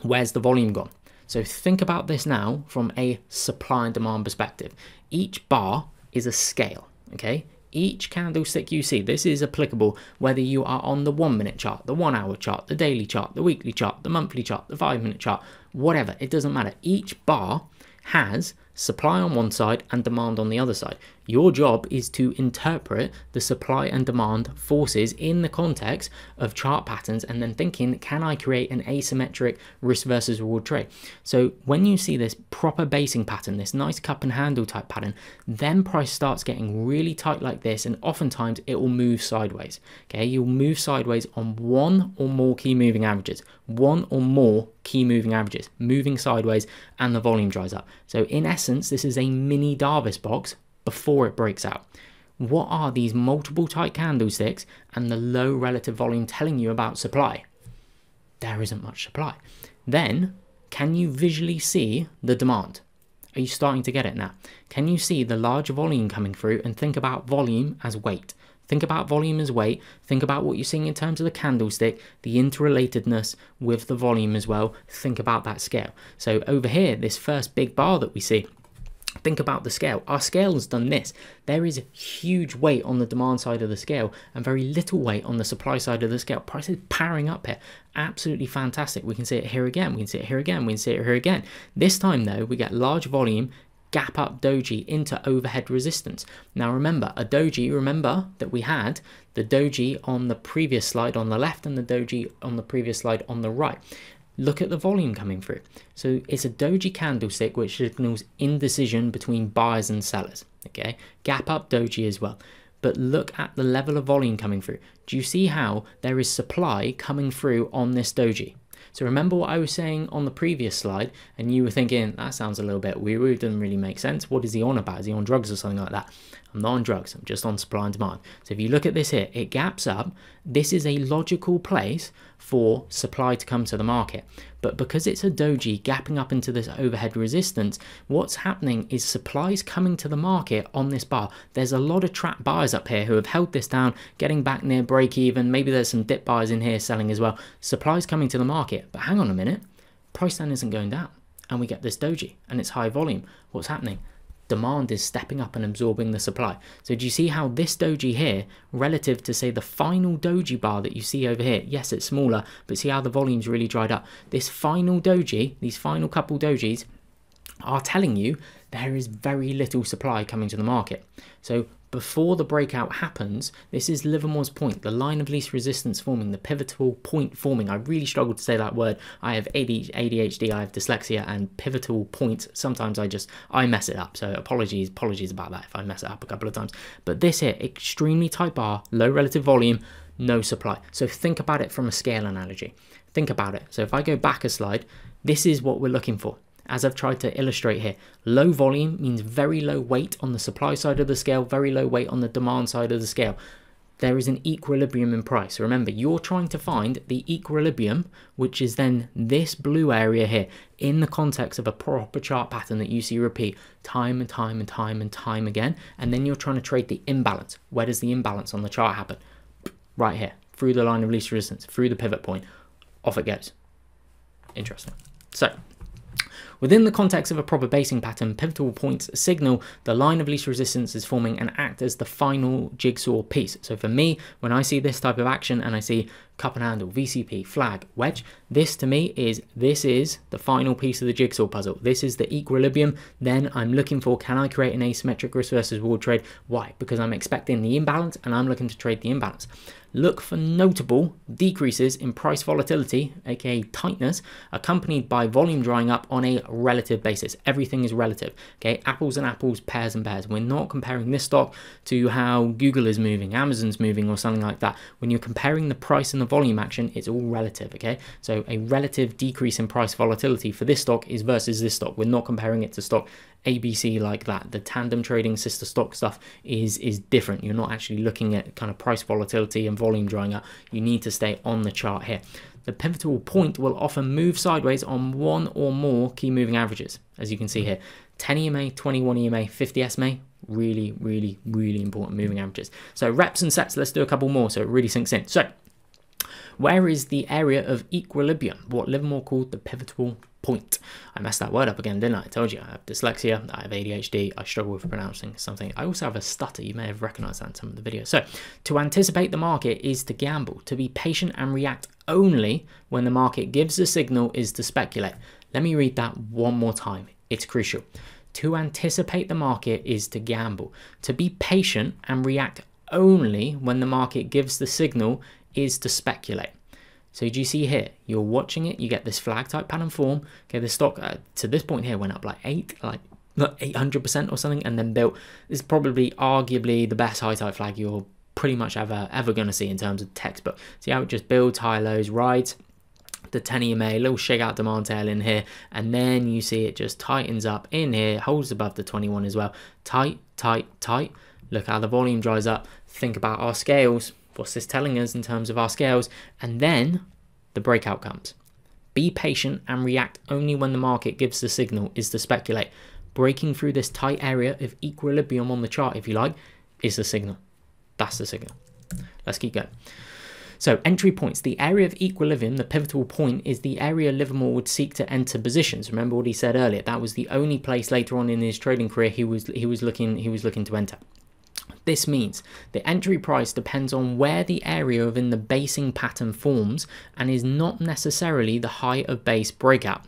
Where's the volume gone? So think about this now from a supply and demand perspective. Each bar is a scale, okay? Each candlestick you see, this is applicable whether you are on the 1 minute chart, the 1 hour chart, the daily chart, the weekly chart, the monthly chart, the 5 minute chart, whatever, it doesn't matter. Each bar has supply on one side and demand on the other side. Your job is to interpret the supply and demand forces in the context of chart patterns, and then thinking, can I create an asymmetric risk versus reward trade? So when you see this proper basing pattern, this nice cup and handle type pattern, then price starts getting really tight like this, and oftentimes it will move sideways. Okay, you'll move sideways on one or more key moving averages, moving sideways, and the volume dries up. So in essence, this is a mini Darvis box before it breaks out. What are these multiple tight candlesticks and the low relative volume telling you about supply? There isn't much supply. Then, can you visually see the demand? Are you starting to get it now? Can you see the large volume coming through, and think about volume as weight? Think about volume as weight. Think about what you're seeing in terms of the candlestick, the interrelatedness with the volume as well. Think about that scale. So over here, this first big bar that we see, think about the scale. Our scale has done this. There is huge weight on the demand side of the scale and very little weight on the supply side of the scale. Price is powering up here. Absolutely fantastic. We can see it here again. We can see it here again. We can see it here again. This time though, we get large volume, gap up doji into overhead resistance. Now remember, a doji, remember that we had the doji on the previous slide on the left and the doji on the previous slide on the right. Look at the volume coming through. So it's a doji candlestick which signals indecision between buyers and sellers. Okay, gap up doji as well. But look at the level of volume coming through. Do you see how there is supply coming through on this doji? So remember what I was saying on the previous slide, and you were thinking, that sounds a little bit weird, it doesn't really make sense. What is he on about? Is he on drugs or something like that? I'm not on drugs, I'm just on supply and demand. So if you look at this here, it gaps up. This is a logical place for supply to come to the market. But because it's a doji gapping up into this overhead resistance, what's happening is supply's coming to the market on this bar. There's a lot of trap buyers up here who have held this down, getting back near break even. Maybe there's some dip buyers in here selling as well. Supply's coming to the market, but hang on a minute, price then isn't going down. And we get this doji and it's high volume. What's happening? Demand is stepping up and absorbing the supply. So do you see how this doji here, relative to say the final doji bar that you see over here, yes, it's smaller, but see how the volume's really dried up. This final doji, these final couple dojis are telling you there is very little supply coming to the market. So before the breakout happens, this is Livermore's point, the line of least resistance forming, the pivotal point forming. I really struggle to say that word. I have ADHD, I have dyslexia, and pivotal point, sometimes I mess it up. So apologies about that if I mess it up a couple of times. But this here, extremely tight bar, low relative volume, no supply. So think about it from a scale analogy. Think about it. So if I go back a slide, this is what we're looking for. As I've tried to illustrate here, low volume means very low weight on the supply side of the scale, very low weight on the demand side of the scale. There is an equilibrium in price. So remember, you're trying to find the equilibrium, which is then this blue area here, in the context of a proper chart pattern that you see repeat time and time and time and time again. And then you're trying to trade the imbalance. Where does the imbalance on the chart happen? Right here, through the line of least resistance, through the pivot point, off it goes. Interesting. So within the context of a proper basing pattern, pivotal points signal the line of least resistance is forming and act as the final jigsaw piece. So for me, when I see this type of action and I see cup and handle, VCP, flag, wedge, this to me is the final piece of the jigsaw puzzle. This is the equilibrium. Then I'm looking for, can I create an asymmetric risk versus reward trade? Why? Because I'm expecting the imbalance and I'm looking to trade the imbalance. Look for notable decreases in price volatility, aka tightness, accompanied by volume drying up on a relative basis. Everything is relative, okay? Apples and apples, pears and pears. We're not comparing this stock to how Google is moving, Amazon's moving, or something like that. When you're comparing the price and the volume action, it's all relative, okay? So a relative decrease in price volatility for this stock is versus this stock. We're not comparing it to stock ABC like that. The tandem trading sister stock stuff is different. You're not actually looking at kind of price volatility and volume drying up. You need to stay on the chart here. The pivotal point will often move sideways on one or more key moving averages, as you can see here. 10 EMA, 21 EMA, 50 SMA, really, really, really important moving averages. So reps and sets, let's do a couple more so it really sinks in. So where is the area of equilibrium? What Livermore called the pivotal point. I messed that word up again, didn't I? I told you I have dyslexia, I have ADHD, I struggle with pronouncing something. I also have a stutter. You may have recognized that in some of the videos. So to anticipate the market is to gamble. To be patient and react only when the market gives a signal is to speculate. Let me read that one more time. It's crucial. To anticipate the market is to gamble. To be patient and react only when the market gives the signal is to speculate. So do you see here, you're watching it, you get this flag type pattern form. Okay, the stock to this point here went up like 800% or something, and then built. This is probably arguably the best high type flag you're pretty much ever going to see in terms of textbook. See how it just builds high lows, rides the 10 EMA, little shake out demand tail in here, and then you see it just tightens up in here, holds above the 21 as well. Tight, tight, tight. Look how the volume dries up. Think about our scales. What's this telling us in terms of our scales? And then the breakout comes. Be patient and react only when the market gives the signal is to speculate. Breaking through this tight area of equilibrium on the chart, if you like, is the signal. That's the signal. Let's keep going. So entry points, the area of equilibrium, the pivotal point, is the area Livermore would seek to enter positions. Remember what he said earlier. That was the only place later on in his trading career he was looking to enter. This means the entry price depends on where the area within the basing pattern forms and is not necessarily the height of base breakout.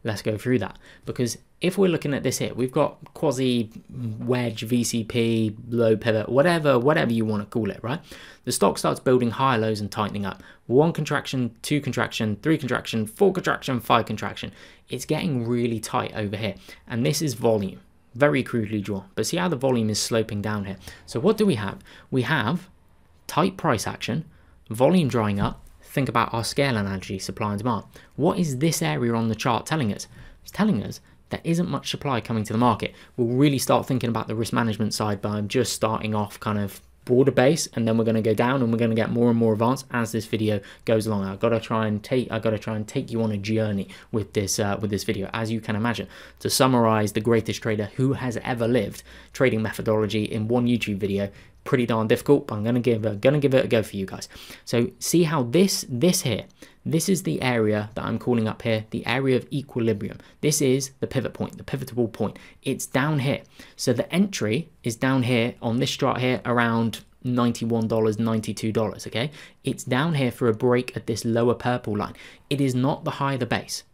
Let's go through that, because if we're looking at this here, we've got quasi wedge, VCP, low pivot, whatever you want to call it, right? The stock starts building higher lows and tightening up. 1 contraction, 2 contraction, 3 contraction, 4 contraction, 5 contraction. It's getting really tight over here, and this is volume. Very crudely drawn, but see how the volume is sloping down here. So what do we have? We have tight price action, volume drying up, think about our scale analogy, supply and demand. What is this area on the chart telling us? It's telling us there isn't much supply coming to the market. We'll really start thinking about the risk management side, but I'm just starting off kind of broader base, and then we're going to go down and we're going to get more and more advanced as this video goes along. I've got to try and take you on a journey with this video, as you can imagine. To summarize the greatest trader who has ever lived trading methodology in one YouTube video, pretty darn difficult, but I'm gonna give it a go for you guys. So see how this here, this is the area that I'm calling up here, the area of equilibrium. This is the pivot point, the pivotable point. It's down here. So the entry is down here on this chart here around $91, $92, okay? It's down here for a break at this lower purple line. It is not the high of the base.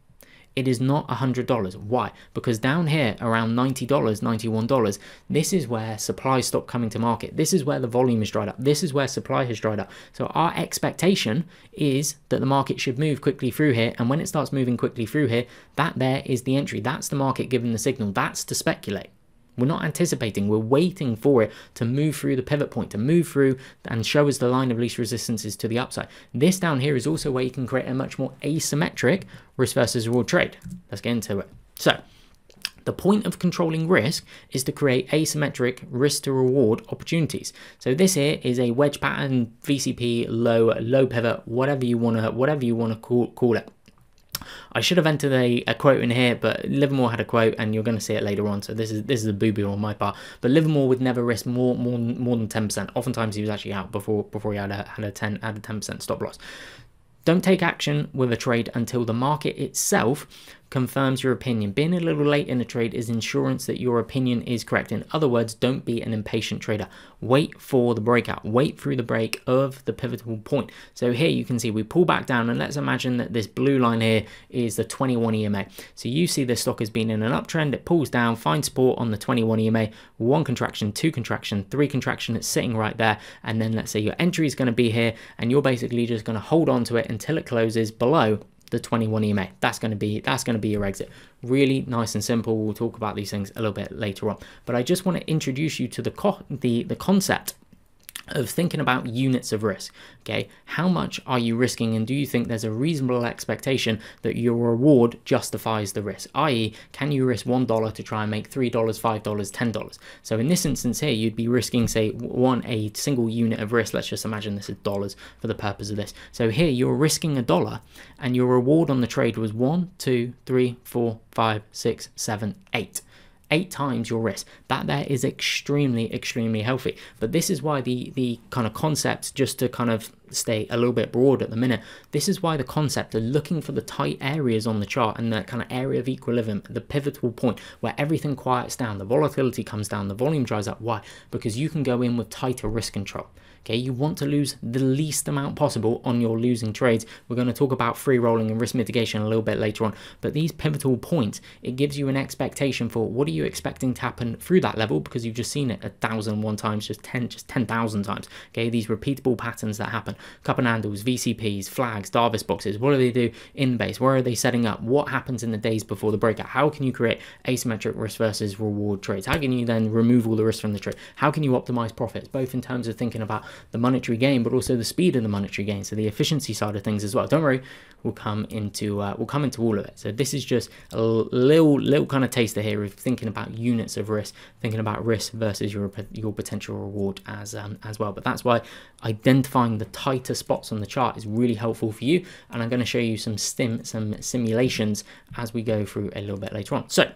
It is not $100. Why? Because down here around $90, $91, this is where supply stopped coming to market. This is where the volume is dried up. This is where supply has dried up. So our expectation is that the market should move quickly through here. And when it starts moving quickly through here, that there is the entry. That's the market giving the signal. That's to speculate. We're not anticipating, we're waiting for it to move through the pivot point, to move through and show us the line of least resistances to the upside. This down here is also where you can create a much more asymmetric risk versus reward trade. Let's get into it. So the point of controlling risk is to create asymmetric risk to reward opportunities. So this here is a wedge pattern, VCP, low pivot, whatever you want to call it. I should have entered a quote in here, but Livermore had a quote, and you're going to see it later on. So this is a boo-boo on my part. But Livermore would never risk more than 10%. Oftentimes he was actually out before he had a 10% stop loss. Don't take action with a trade until the market itself confirms your opinion. Being a little late in a trade is insurance that your opinion is correct. In other words, don't be an impatient trader. Wait for the breakout. Wait through the break of the pivotal point. So here you can see we pull back down, and let's imagine that this blue line here is the 21 EMA. So you see the stock has been in an uptrend. It pulls down, finds support on the 21 EMA, 1 contraction, 2 contraction, 3 contraction. It's sitting right there. And then let's say your entry is going to be here, and you're basically just going to hold on to it until it closes below the 21 EMA. That's going to be your exit. Really nice and simple. We'll talk about these things a little bit later on, but I just want to introduce you to the concept of thinking about units of risk. Okay, how much are you risking, and do you think there's a reasonable expectation that your reward justifies the risk? I.e., can you risk $1 to try and make $3, $5, $10? So in this instance here, you'd be risking, say, a single unit of risk. Let's just imagine this is dollars for the purpose of this. So here you're risking $1, and your reward on the trade was 1, 2, 3, 4, 5, 6, 7, 8. 8 times your risk. That there is extremely healthy. But this is why the kind of concept, just to kind of stay a little bit broad at the minute, this is why the concept of looking for the tight areas on the chart and that kind of area of equilibrium, the pivotal point where everything quiets down, the volatility comes down, the volume dries up. Why? Because you can go in with tighter risk control. Okay, you want to lose the least amount possible on your losing trades. We're going to talk about free rolling and risk mitigation a little bit later on, but these pivotal points, it gives you an expectation for what are you expecting to happen through that level, because you've just seen it 1,001 times, just 10,000 times. Okay, these repeatable patterns that happen. Cup and handles, VCPs, flags, Darvis boxes. What do they do in base? Where are they setting up? What happens in the days before the breakout? How can you create asymmetric risk versus reward trades? How can you then remove all the risk from the trade? How can you optimize profits, both in terms of thinking about the monetary gain, but also the speed of the monetary gain, so the efficiency side of things as well. Don't worry, we'll come into all of it. So this is just a little kind of taster here of thinking about units of risk, thinking about risk versus your potential reward as well. But that's why identifying the tighter spots on the chart is really helpful for you, and I'm going to show you some simulations as we go through a little bit later on. So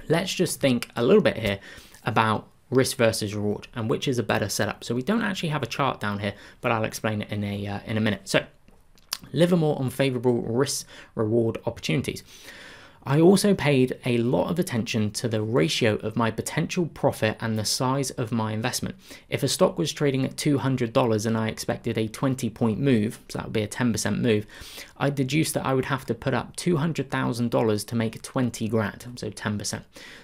let's just think a little bit here about risk versus reward and which is a better setup. So we don't actually have a chart down here, but I'll explain it in a minute. So Livermore on favorable risk reward opportunities. I also paid a lot of attention to the ratio of my potential profit and the size of my investment. If a stock was trading at $200 and I expected a 20-point move, so that would be a 10% move, I deduced that I would have to put up $200,000 to make 20 grand, so 10%.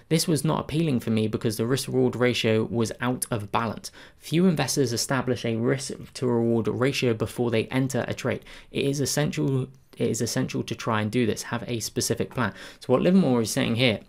This was not appealing for me because the risk-reward ratio was out of balance. Few investors establish a risk-to-reward ratio before they enter a trade. It is essential to try and do this, have a specific plan. So what Livermore is saying here,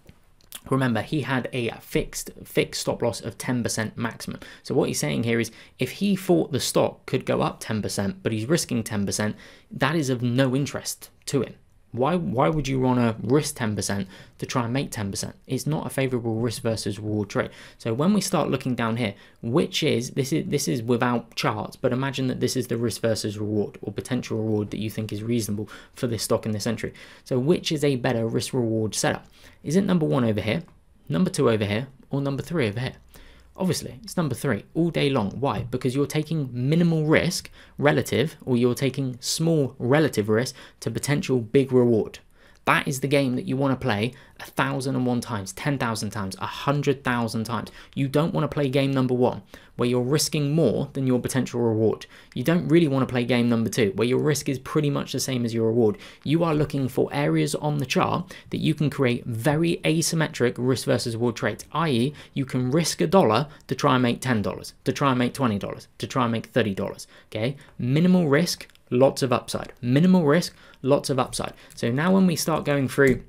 Remember, he had a fixed stop loss of 10% maximum. So what he's saying here is if he thought the stock could go up 10%, but he's risking 10%, that is of no interest to him. Why would you want to risk 10% to try and make 10%? It's not a favorable risk versus reward trade. So when we start looking down here, this is without charts, but imagine that this is the risk versus reward or potential reward that you think is reasonable for this stock in this entry. So which is a better risk reward setup? Is it number 1 over here, number 2 over here, or number 3 over here? Obviously, it's number 3 all day long. Why? Because you're taking minimal risk relative, or you're taking small relative risk to potential big reward. That is the game that you want to play 1,001 times, 10,000 times, 100,000 times. You don't want to play game number 1, where you're risking more than your potential reward. You don't really want to play game number 2, where your risk is pretty much the same as your reward. You are looking for areas on the chart that you can create very asymmetric risk versus reward trades, i.e. you can risk $1 to try and make $10, to try and make $20, to try and make $30, okay? Minimal risk, lots of upside. Minimal risk, lots of upside. So now when we start going through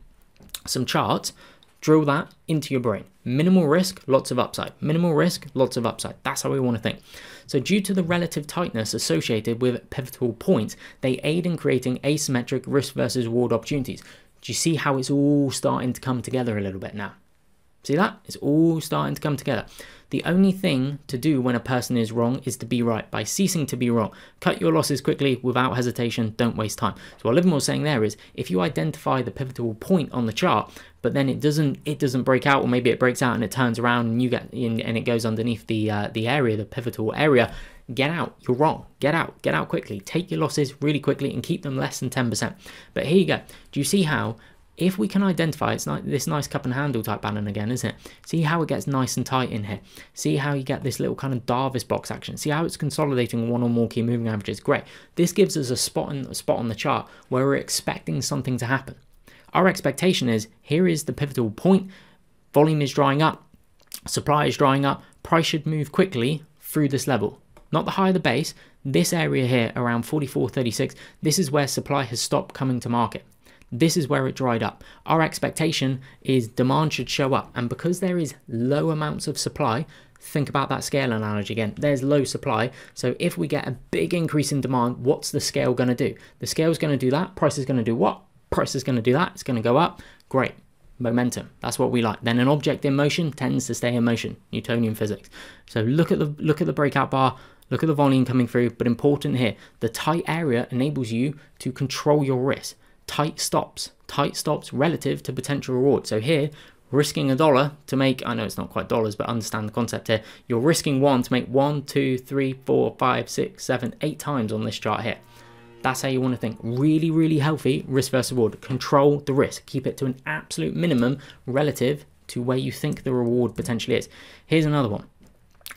some charts, drill that into your brain. Minimal risk, lots of upside. Minimal risk, lots of upside. That's how we want to think. So due to the relative tightness associated with pivotal points, they aid in creating asymmetric risk versus reward opportunities. Do you see how it's all starting to come together a little bit now? See that? It's all starting to come together. The only thing to do when a person is wrong is to be right. By ceasing to be wrong, cut your losses quickly without hesitation. Don't waste time. So what Livermore was saying there is, if you identify the pivotal point on the chart, but then it doesn't break out, or maybe it breaks out and it turns around and you get in and it goes underneath the area, the pivotal area, get out. You're wrong. Get out quickly. Take your losses really quickly and keep them less than 10%. But here you go. Do you see how? If we can identify, it's like this nice cup and handle type pattern again, isn't it? See how it gets nice and tight in here. See how you get this little kind of Darvis box action. See how it's consolidating one or more key moving averages. Great. This gives us a spot on the chart where we're expecting something to happen. Our expectation is, here is the pivotal point. Volume is drying up. Supply is drying up. Price should move quickly through this level. Not the higher the base. This area here around 44.36. This is where supply has stopped coming to market. This is where it dried up. Our expectation is demand should show up. And because there is low amounts of supply, think about that scale analogy again. There's low supply. So if we get a big increase in demand, what's the scale going to do? The scale is going to do that. Price is going to do what? Price is going to do that. It's going to go up. Great. Momentum. That's what we like. Then an object in motion tends to stay in motion. Newtonian physics. So look at the breakout bar. Look at the volume coming through. But important here, the tight area enables you to control your risk. Tight stops relative to potential reward. So here, risking $1 to make, I know it's not quite dollars, but understand the concept here. You're risking 1 to make 1, 2, 3, 4, 5, 6, 7, 8 times on this chart here. That's how you want to think. Really, really healthy risk versus reward. Control the risk. Keep it to an absolute minimum relative to where you think the reward potentially is. Here's another one.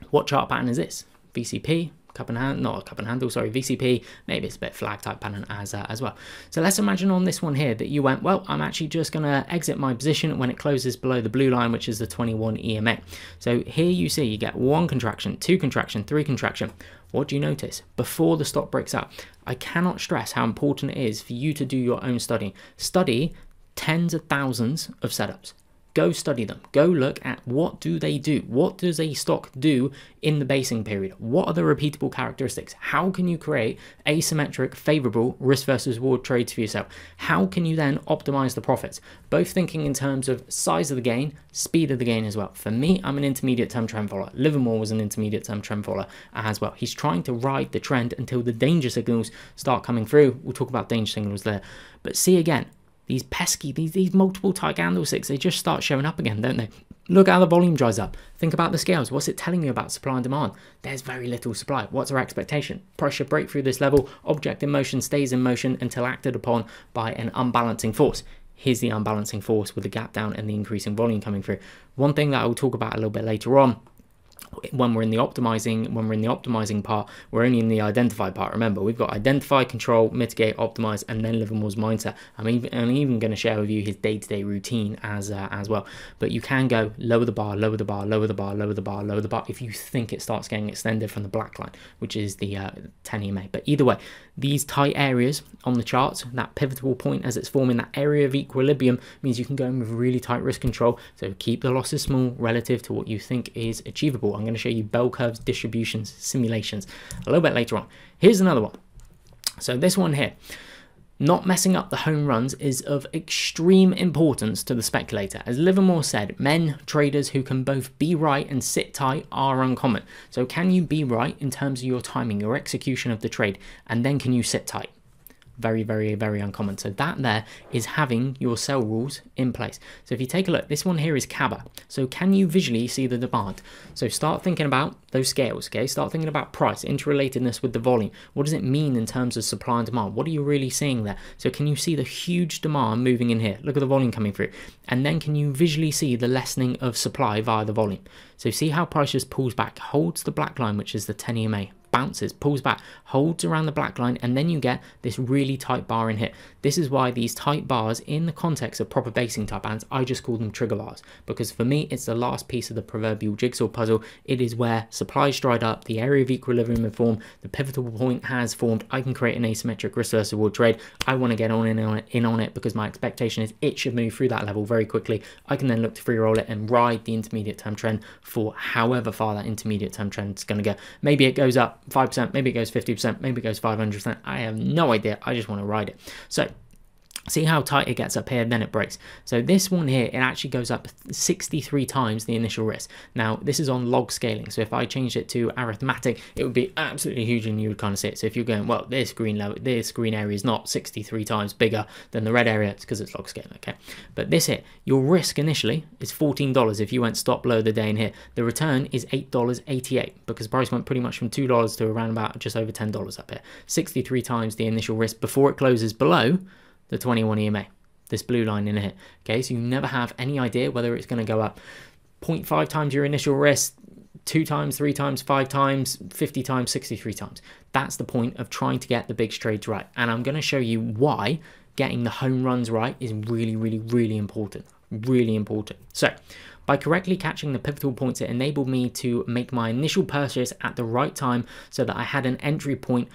What chart pattern is this? VCP. VCP, maybe it's a bit flag type pattern as well. So let's imagine on this one here that you went, well, I'm actually just going to exit my position when it closes below the blue line, which is the 21 EMA. So here you see you get 1 contraction, 2 contraction, 3 contraction. What do you notice? Before the stock breaks out, I cannot stress how important it is for you to do your own studying. Study tens of thousands of setups. Go study them. Go look at what do they do. What does a stock do in the basing period? What are the repeatable characteristics? How can you create asymmetric, favorable risk versus reward trades for yourself? How can you then optimize the profits? Both thinking in terms of size of the gain, speed of the gain as well. For me, I'm an intermediate term trend follower. Livermore was an intermediate term trend follower as well. He's trying to ride the trend until the danger signals start coming through. We'll talk about danger signals there. But see again, these pesky, these multiple tight candlesticks, they just start showing up again, don't they? Look how the volume dries up. Think about the scales. What's it telling you about supply and demand? There's very little supply. What's our expectation? Price should break through this level. Object in motion stays in motion until acted upon by an unbalancing force. Here's the unbalancing force with the gap down and the increasing volume coming through. One thing that I will talk about a little bit later on when we're in the optimizing part, we're only in the identify part. Remember, we've got identify, control, mitigate, optimize, and then Livermore's mindset. I'm even going to share with you his day-to-day routine as well. But you can go lower the bar, lower the bar, lower the bar, lower the bar, lower the bar if you think it starts getting extended from the black line, which is the 10 EMA. But either way, these tight areas on the charts, that pivotal point as it's forming, that area of equilibrium, means you can go in with really tight risk control. So keep the losses small relative to what you think is achievable. I'm going to show you bell curves, distributions, simulations a little bit later on. Here's another one. So this one here, not messing up the home runs is of extreme importance to the speculator. As Livermore said, men, traders who can both be right and sit tight are uncommon. So can you be right in terms of your timing, your execution of the trade, and then can you sit tight? Very, very, very uncommon. So that there is having your sell rules in place. So if you take a look, this one here is CABA. So can you visually see the demand? So start thinking about those scales, okay? Start thinking about price, interrelatedness with the volume. What does it mean in terms of supply and demand? What are you really seeing there? So can you see the huge demand moving in here? Look at the volume coming through. And then can you visually see the lessening of supply via the volume? So see how price just pulls back, holds the black line, which is the 10 EMA, bounces, pulls back, holds around the black line, and then you get this really tight bar in here. This is why these tight bars, in the context of proper basing type bands, I just call them trigger bars, because for me it's the last piece of the proverbial jigsaw puzzle. It is where supply is dried up, the area of equilibrium is formed, the pivotal point has formed. I can create an asymmetric risk versus reward trade. I want to get in on it because my expectation is it should move through that level very quickly. I can then look to free roll it and ride the intermediate term trend for however far that intermediate term trend is going to go. Maybe it goes up 5%, maybe it goes 50%, maybe it goes 500%. I have no idea. I just want to ride it. So see how tight it gets up here, then it breaks. So this one here, it actually goes up 63 times the initial risk. Now, this is on log scaling. So if I changed it to arithmetic, it would be absolutely huge and you would kind of see it. So if you're going, well, this green area is not 63 times bigger than the red area, it's because it's log scaling, okay? But this here, your risk initially is $14 if you went stop low the day in here. The return is $8.88 because the price went pretty much from $2 to around about just over $10 up here. 63 times the initial risk before it closes below the 21 EMA, this blue line in here. Okay, so you never have any idea whether it's going to go up 0.5 times your initial risk, 2 times, 3 times, 5 times, 50 times, 63 times. That's the point of trying to get the big trades right. And I'm going to show you why getting the home runs right is really, really, really important. Really important. So by correctly catching the pivotal points, it enabled me to make my initial purchase at the right time so that I had an entry point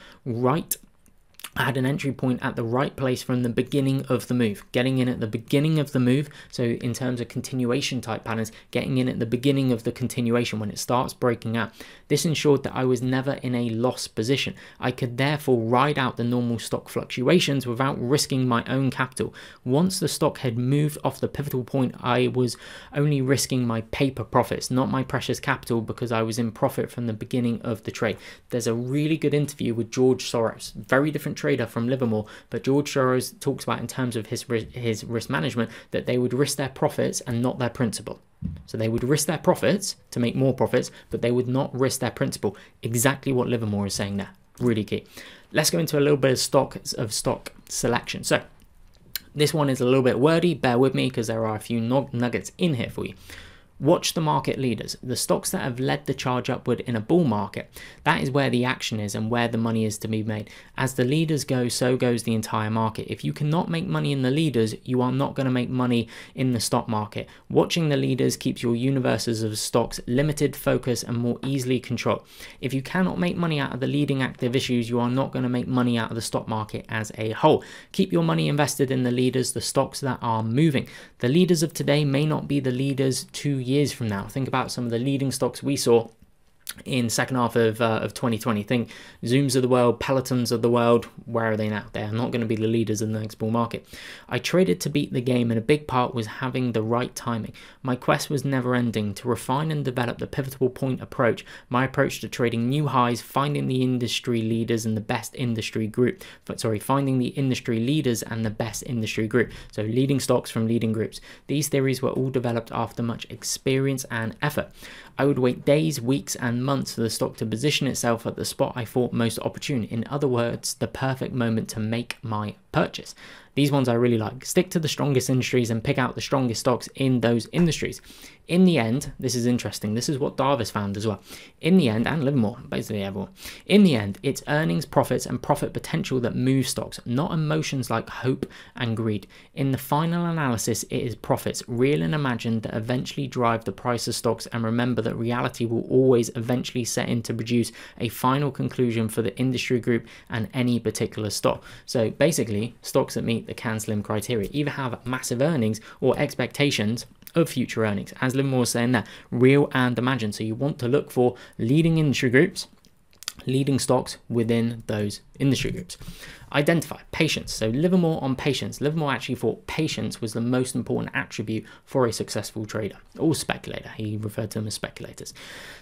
at the right place from the beginning of the move, getting in at the beginning of the move. So in terms of continuation type patterns, getting in at the beginning of the continuation when it starts breaking out. This ensured that I was never in a loss position. I could therefore ride out the normal stock fluctuations without risking my own capital. Once the stock had moved off the pivotal point, I was only risking my paper profits, not my precious capital, because I was in profit from the beginning of the trade. There's a really good interview with George Soros, very different trader from Livermore, but George Soros talks about in terms of his risk management that they would risk their profits and not their principal. So they would risk their profits to make more profits, but they would not risk their principal. Exactly what Livermore is saying there. Really key. Let's go into a little bit of stock selection. So this one is a little bit wordy. Bear with me because there are a few nuggets in here for you. Watch the market leaders, the stocks that have led the charge upward in a bull market. That is where the action is and where the money is to be made. As the leaders go, so goes the entire market. If you cannot make money in the leaders, you are not going to make money in the stock market. Watching the leaders keeps your universes of stocks limited, focused, and more easily controlled. If you cannot make money out of the leading active issues, you are not going to make money out of the stock market as a whole. Keep your money invested in the leaders, the stocks that are moving. The leaders of today may not be the leaders 2 years from now. Think about some of the leading stocks we saw in second half of 2020. Think Zooms of the world, Pelotons of the world. Where are they now? They are not going to be the leaders in the next bull market. I traded to beat the game, and a big part was having the right timing. My quest was never ending to refine and develop the pivotal point approach. My approach to trading new highs, finding the industry leaders and the best industry group. Finding the industry leaders and the best industry group. So leading stocks from leading groups. These theories were all developed after much experience and effort. I would wait days, weeks, and months for the stock to position itself at the spot I thought most opportune. In other words, the perfect moment to make my purchase. These ones I really like. Stick to the strongest industries and pick out the strongest stocks in those industries. In the end, this is interesting. This is what Darvis found as well. In the end, and Livermore, basically everyone. In the end, it's earnings, profits, and profit potential that move stocks, not emotions like hope and greed. In the final analysis, it is profits, real and imagined, that eventually drive the price of stocks. And remember that reality will always eventually set in to produce a final conclusion for the industry group and any particular stock. So basically, stocks that meet the CAN-SLIM criteria either have massive earnings or expectations of future earnings, as Livermore was saying there, real and imagined. So you want to look for leading industry groups, leading stocks within those industry groups. Identify patience. So Livermore on patience. Livermore actually thought patience was the most important attribute for a successful trader or speculator. He referred to them as speculators.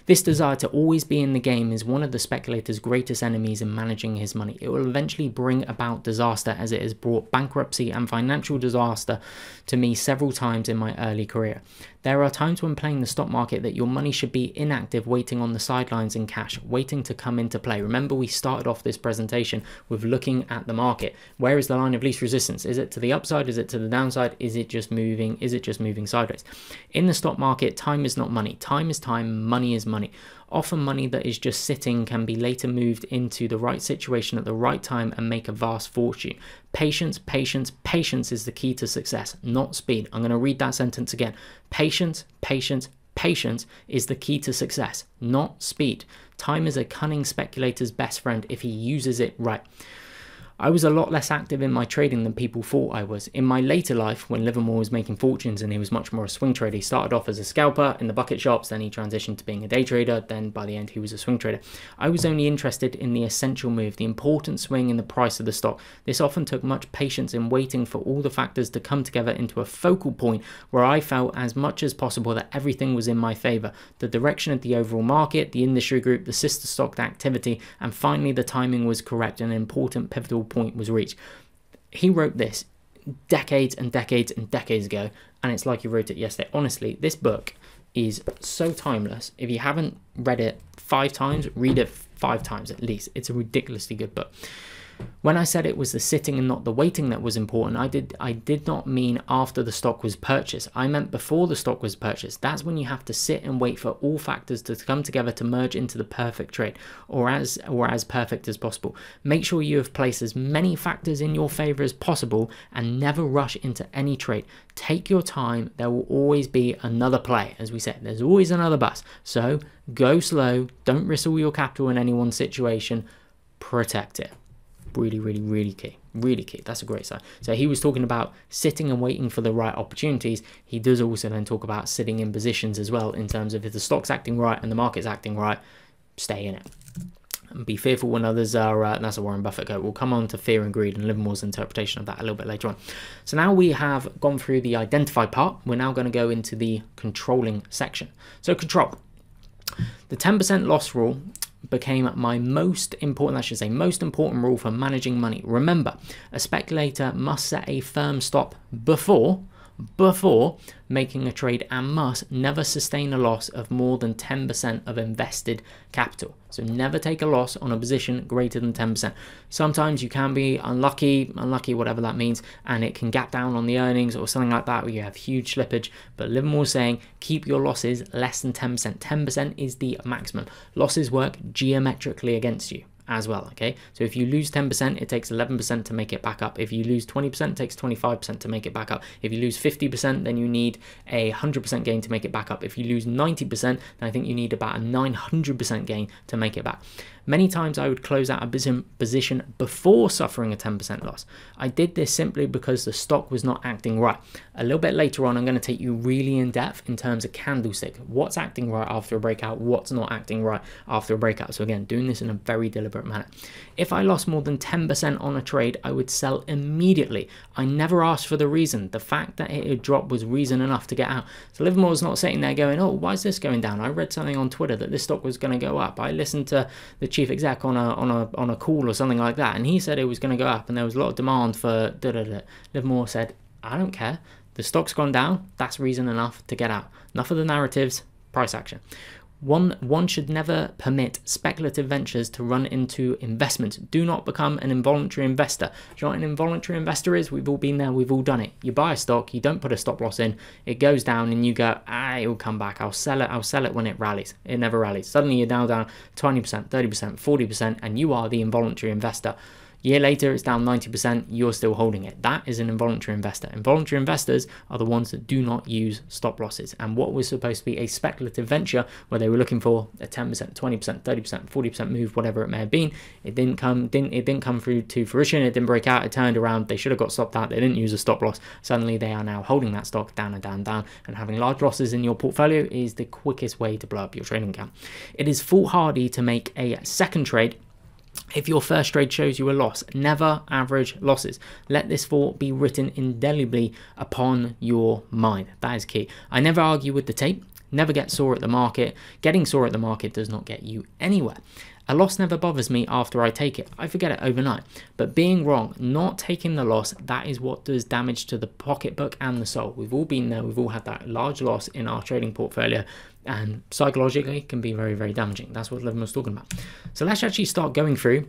This desire to always be in the game is one of the speculator's greatest enemies in managing his money. It will eventually bring about disaster, as it has brought bankruptcy and financial disaster to me several times in my early career. There are times when playing the stock market that your money should be inactive, waiting on the sidelines in cash, waiting to come into play. Remember, we started off this presentation with looking at the market. Where is the line of least resistance? Is it to the upside? Is it to the downside? Is it just moving? Is it just moving sideways? In the stock market, time is not money. Time is time. Money is money. Often money that is just sitting can be later moved into the right situation at the right time and make a vast fortune. Patience, patience, patience is the key to success, not speed. I'm going to read that sentence again. Patience, patience, patience is the key to success, not speed. Time is a cunning speculator's best friend if he uses it right. I was a lot less active in my trading than people thought I was. In my later life, when Livermore was making fortunes and he was much more a swing trader, he started off as a scalper in the bucket shops, then he transitioned to being a day trader, then by the end he was a swing trader. I was only interested in the essential move, the important swing in the price of the stock. This often took much patience in waiting for all the factors to come together into a focal point where I felt as much as possible that everything was in my favor. The direction of the overall market, the industry group, the sister stock activity, and finally the timing was correct and an important pivotal point was reached. He wrote this decades and decades and decades ago, and it's like he wrote it yesterday. Honestly, this book is so timeless. If you haven't read it 5 times, read it 5 times at least. It's a ridiculously good book. When I said it was the sitting and not the waiting that was important, I did not mean after the stock was purchased. I meant before the stock was purchased. That's when you have to sit and wait for all factors to come together to merge into the perfect trade, or as perfect as possible. Make sure you have placed as many factors in your favor as possible and never rush into any trade. Take your time. There will always be another play. As we said, there's always another bus. So go slow. Don't risk all your capital in any one situation. Protect it. Really, really, really key. Really key. That's a great sign. So he was talking about sitting and waiting for the right opportunities. He does also then talk about sitting in positions as well, in terms of if the stock's acting right and the market's acting right, stay in it. And be fearful when others are, that's a Warren Buffett quote. We'll come on to fear and greed and Livermore's interpretation of that a little bit later on. So now we have gone through the identify part. We're now going to go into the controlling section. So control. The 10% loss rule became my most important rule for managing money. Remember, a speculator must set a firm stop before making a trade and must never sustain a loss of more than 10% of invested capital. So never take a loss on a position greater than 10%. Sometimes you can be unlucky, whatever that means, and it can gap down on the earnings or something like that where you have huge slippage. But Livermore saying keep your losses less than 10%. 10% is the maximum. Losses work geometrically against you as well, okay? So if you lose 10%, it takes 11% to make it back up. If you lose 20%, it takes 25% to make it back up. If you lose 50%, then you need a 100% gain to make it back up. If you lose 90%, then I think you need about a 900% gain to make it back. Many times I would close out a position before suffering a 10% loss. I did this simply because the stock was not acting right. A little bit later on, I'm going to take you really in depth in terms of candlestick. What's acting right after a breakout? What's not acting right after a breakout? So again, doing this in a very deliberate manner. If I lost more than 10% on a trade, I would sell immediately. I never asked for the reason. The fact that it had dropped was reason enough to get out. So Livermore's not sitting there going, oh, why is this going down? I read something on Twitter that this stock was going to go up. I listened to the chief exec on a call or something like that, and he said it was going to go up and there was a lot of demand for Livermore said, I don't care. The stock's gone down. That's reason enough to get out. Enough of the narratives, price action. One should never permit speculative ventures to run into investments. Do not become an involuntary investor. Do you know what an involuntary investor is? We've all been there, we've all done it. You buy a stock, you don't put a stop loss in, it goes down and you go, it'll come back, I'll sell it when it rallies. It never rallies. Suddenly you're now down 20%, 30%, 40%, and you are the involuntary investor. Year later, it's down 90%, you're still holding it. That is an involuntary investor. Involuntary investors are the ones that do not use stop losses. And what was supposed to be a speculative venture where they were looking for a 10%, 20%, 30%, 40% move, whatever it may have been, it didn't come through to fruition. It didn't break out. It turned around. They should have got stopped out. They didn't use a stop loss. Suddenly they are now holding that stock down and down, down. And having large losses in your portfolio is the quickest way to blow up your trading account. It is foolhardy to make a second trade if your first trade shows you a loss. Never average losses. Let this thought be written indelibly upon your mind. That is key. I never argue with the tape. Never get sore at the market. Getting sore at the market does not get you anywhere. A loss never bothers me after I take it. I forget it overnight. But being wrong, not taking the loss, that is what does damage to the pocketbook and the soul. We've all been there. We've all had that large loss in our trading portfolio, and psychologically can be very, very damaging. That's what Levin was talking about. So let's actually start going through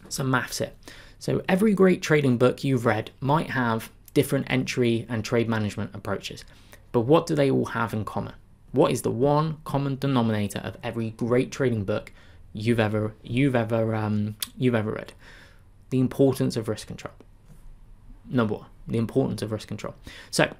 some maths here. So every great trading book you've read might have different entry and trade management approaches. But what do they all have in common? What is the one common denominator of every great trading book you've ever read? The importance of risk control. Number one, the importance of risk control. So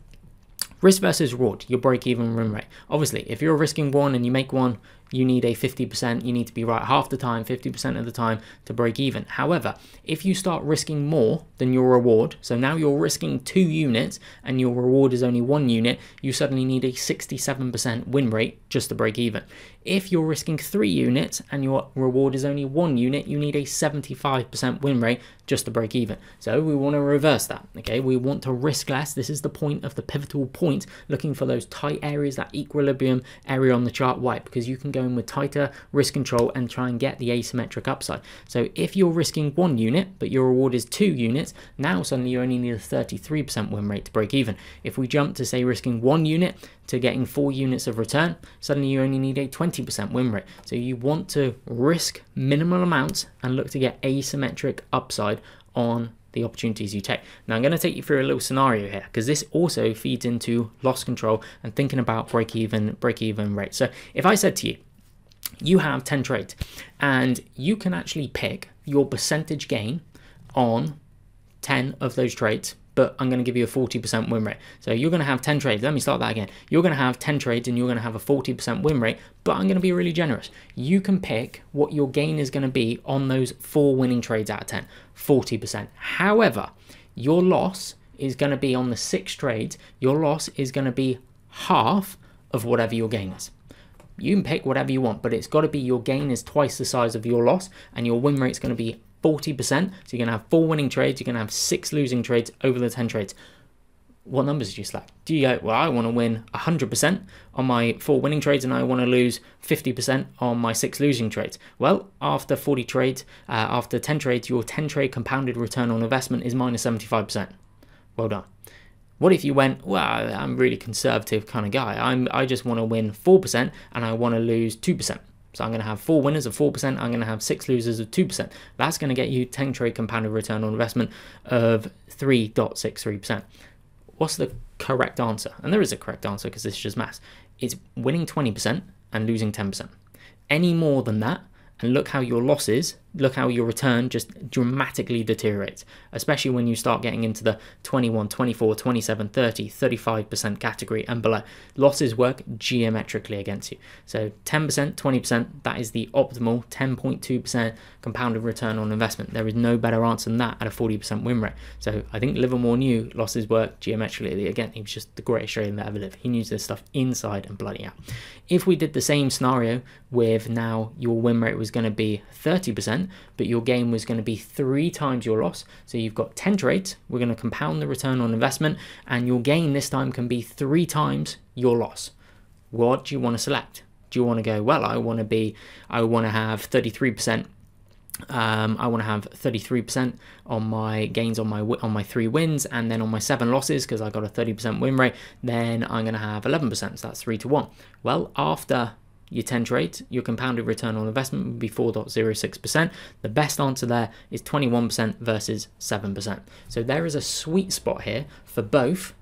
risk versus reward, your break-even win rate. Obviously, if you're risking one and you make one, you need a 50%, you need to be right half the time, 50% of the time to break even. However, if you start risking more than your reward, so now you're risking 2 units and your reward is only 1 unit, you suddenly need a 67% win rate just to break even. If you're risking 3 units and your reward is only 1 unit, you need a 75% win rate just to break even. So we want to reverse that, okay? We want to risk less. This is the point of the pivotal point, looking for those tight areas, that equilibrium area on the chart. Why? Because you can go in with tighter risk control and try and get the asymmetric upside. So if you're risking 1 unit, but your reward is 2 units, now suddenly you only need a 33% win rate to break even. If we jump to say risking 1 unit to getting 4 units of return, suddenly you only need a 20% win rate. So you want to risk minimal amounts and look to get asymmetric upside on the opportunities you take. Now I'm going to take you through a little scenario here, because this also feeds into loss control and thinking about break-even rate. So if I said to you, you have 10 trades and you can actually pick your percentage gain on 10 of those trades, but I'm going to give you a 40% win rate. So you're going to have 10 trades. Let me start that again. You're going to have 10 trades and you're going to have a 40% win rate, but I'm going to be really generous. You can pick what your gain is going to be on those 4 winning trades out of 10, 40%. However, your loss is going to be on the 6 trades. Your loss is going to be half of whatever your gain is. You can pick whatever you want, but it's got to be your gain is twice the size of your loss, and your win rate is going to be 40%. So you're going to have 4 winning trades, you're going to have 6 losing trades over the 10 trades. What numbers do you select? Do you go, well, I want to win 100% on my 4 winning trades and I want to lose 50% on my 6 losing trades? Well, after 40 trades, after 10 trades, your 10 trade compounded return on investment is minus 75%. Well done. What if you went, well, I'm a really conservative kind of guy. I just want to win 4% and I want to lose 2%. So I'm going to have 4 winners of 4%. I'm going to have 6 losers of 2%. That's going to get you 10 trade compounded return on investment of 3.63%. What's the correct answer? And there is a correct answer because this is just maths. It's winning 20% and losing 10%. Any more than that, and look how your losses, look how your return just dramatically deteriorates, especially when you start getting into the 21, 24, 27, 30, 35% category and below. Losses work geometrically against you. So 10%, 20%, that is the optimal 10.2% compounded return on investment. There is no better answer than that at a 40% win rate. So I think Livermore knew losses work geometrically. Again, he was just the greatest trader that ever lived. He knew this stuff inside and bloody out. If we did the same scenario with now your win rate was going to be 30%, but your gain was going to be 3 times your loss. So you've got 10 trades, we're going to compound the return on investment, and your gain this time can be 3 times your loss. What do you want to select? Do you want to go, well, I want to have 33%. I want to have 33% on my gains on my 3 wins, and then on my 7 losses, because I got a 30% win rate, then I'm going to have 11%. So that's 3 to 1. Well, after your 10 trades, your compounded return on investment would be 4.06%. The best answer there is 21% versus 7%. So there is a sweet spot here for both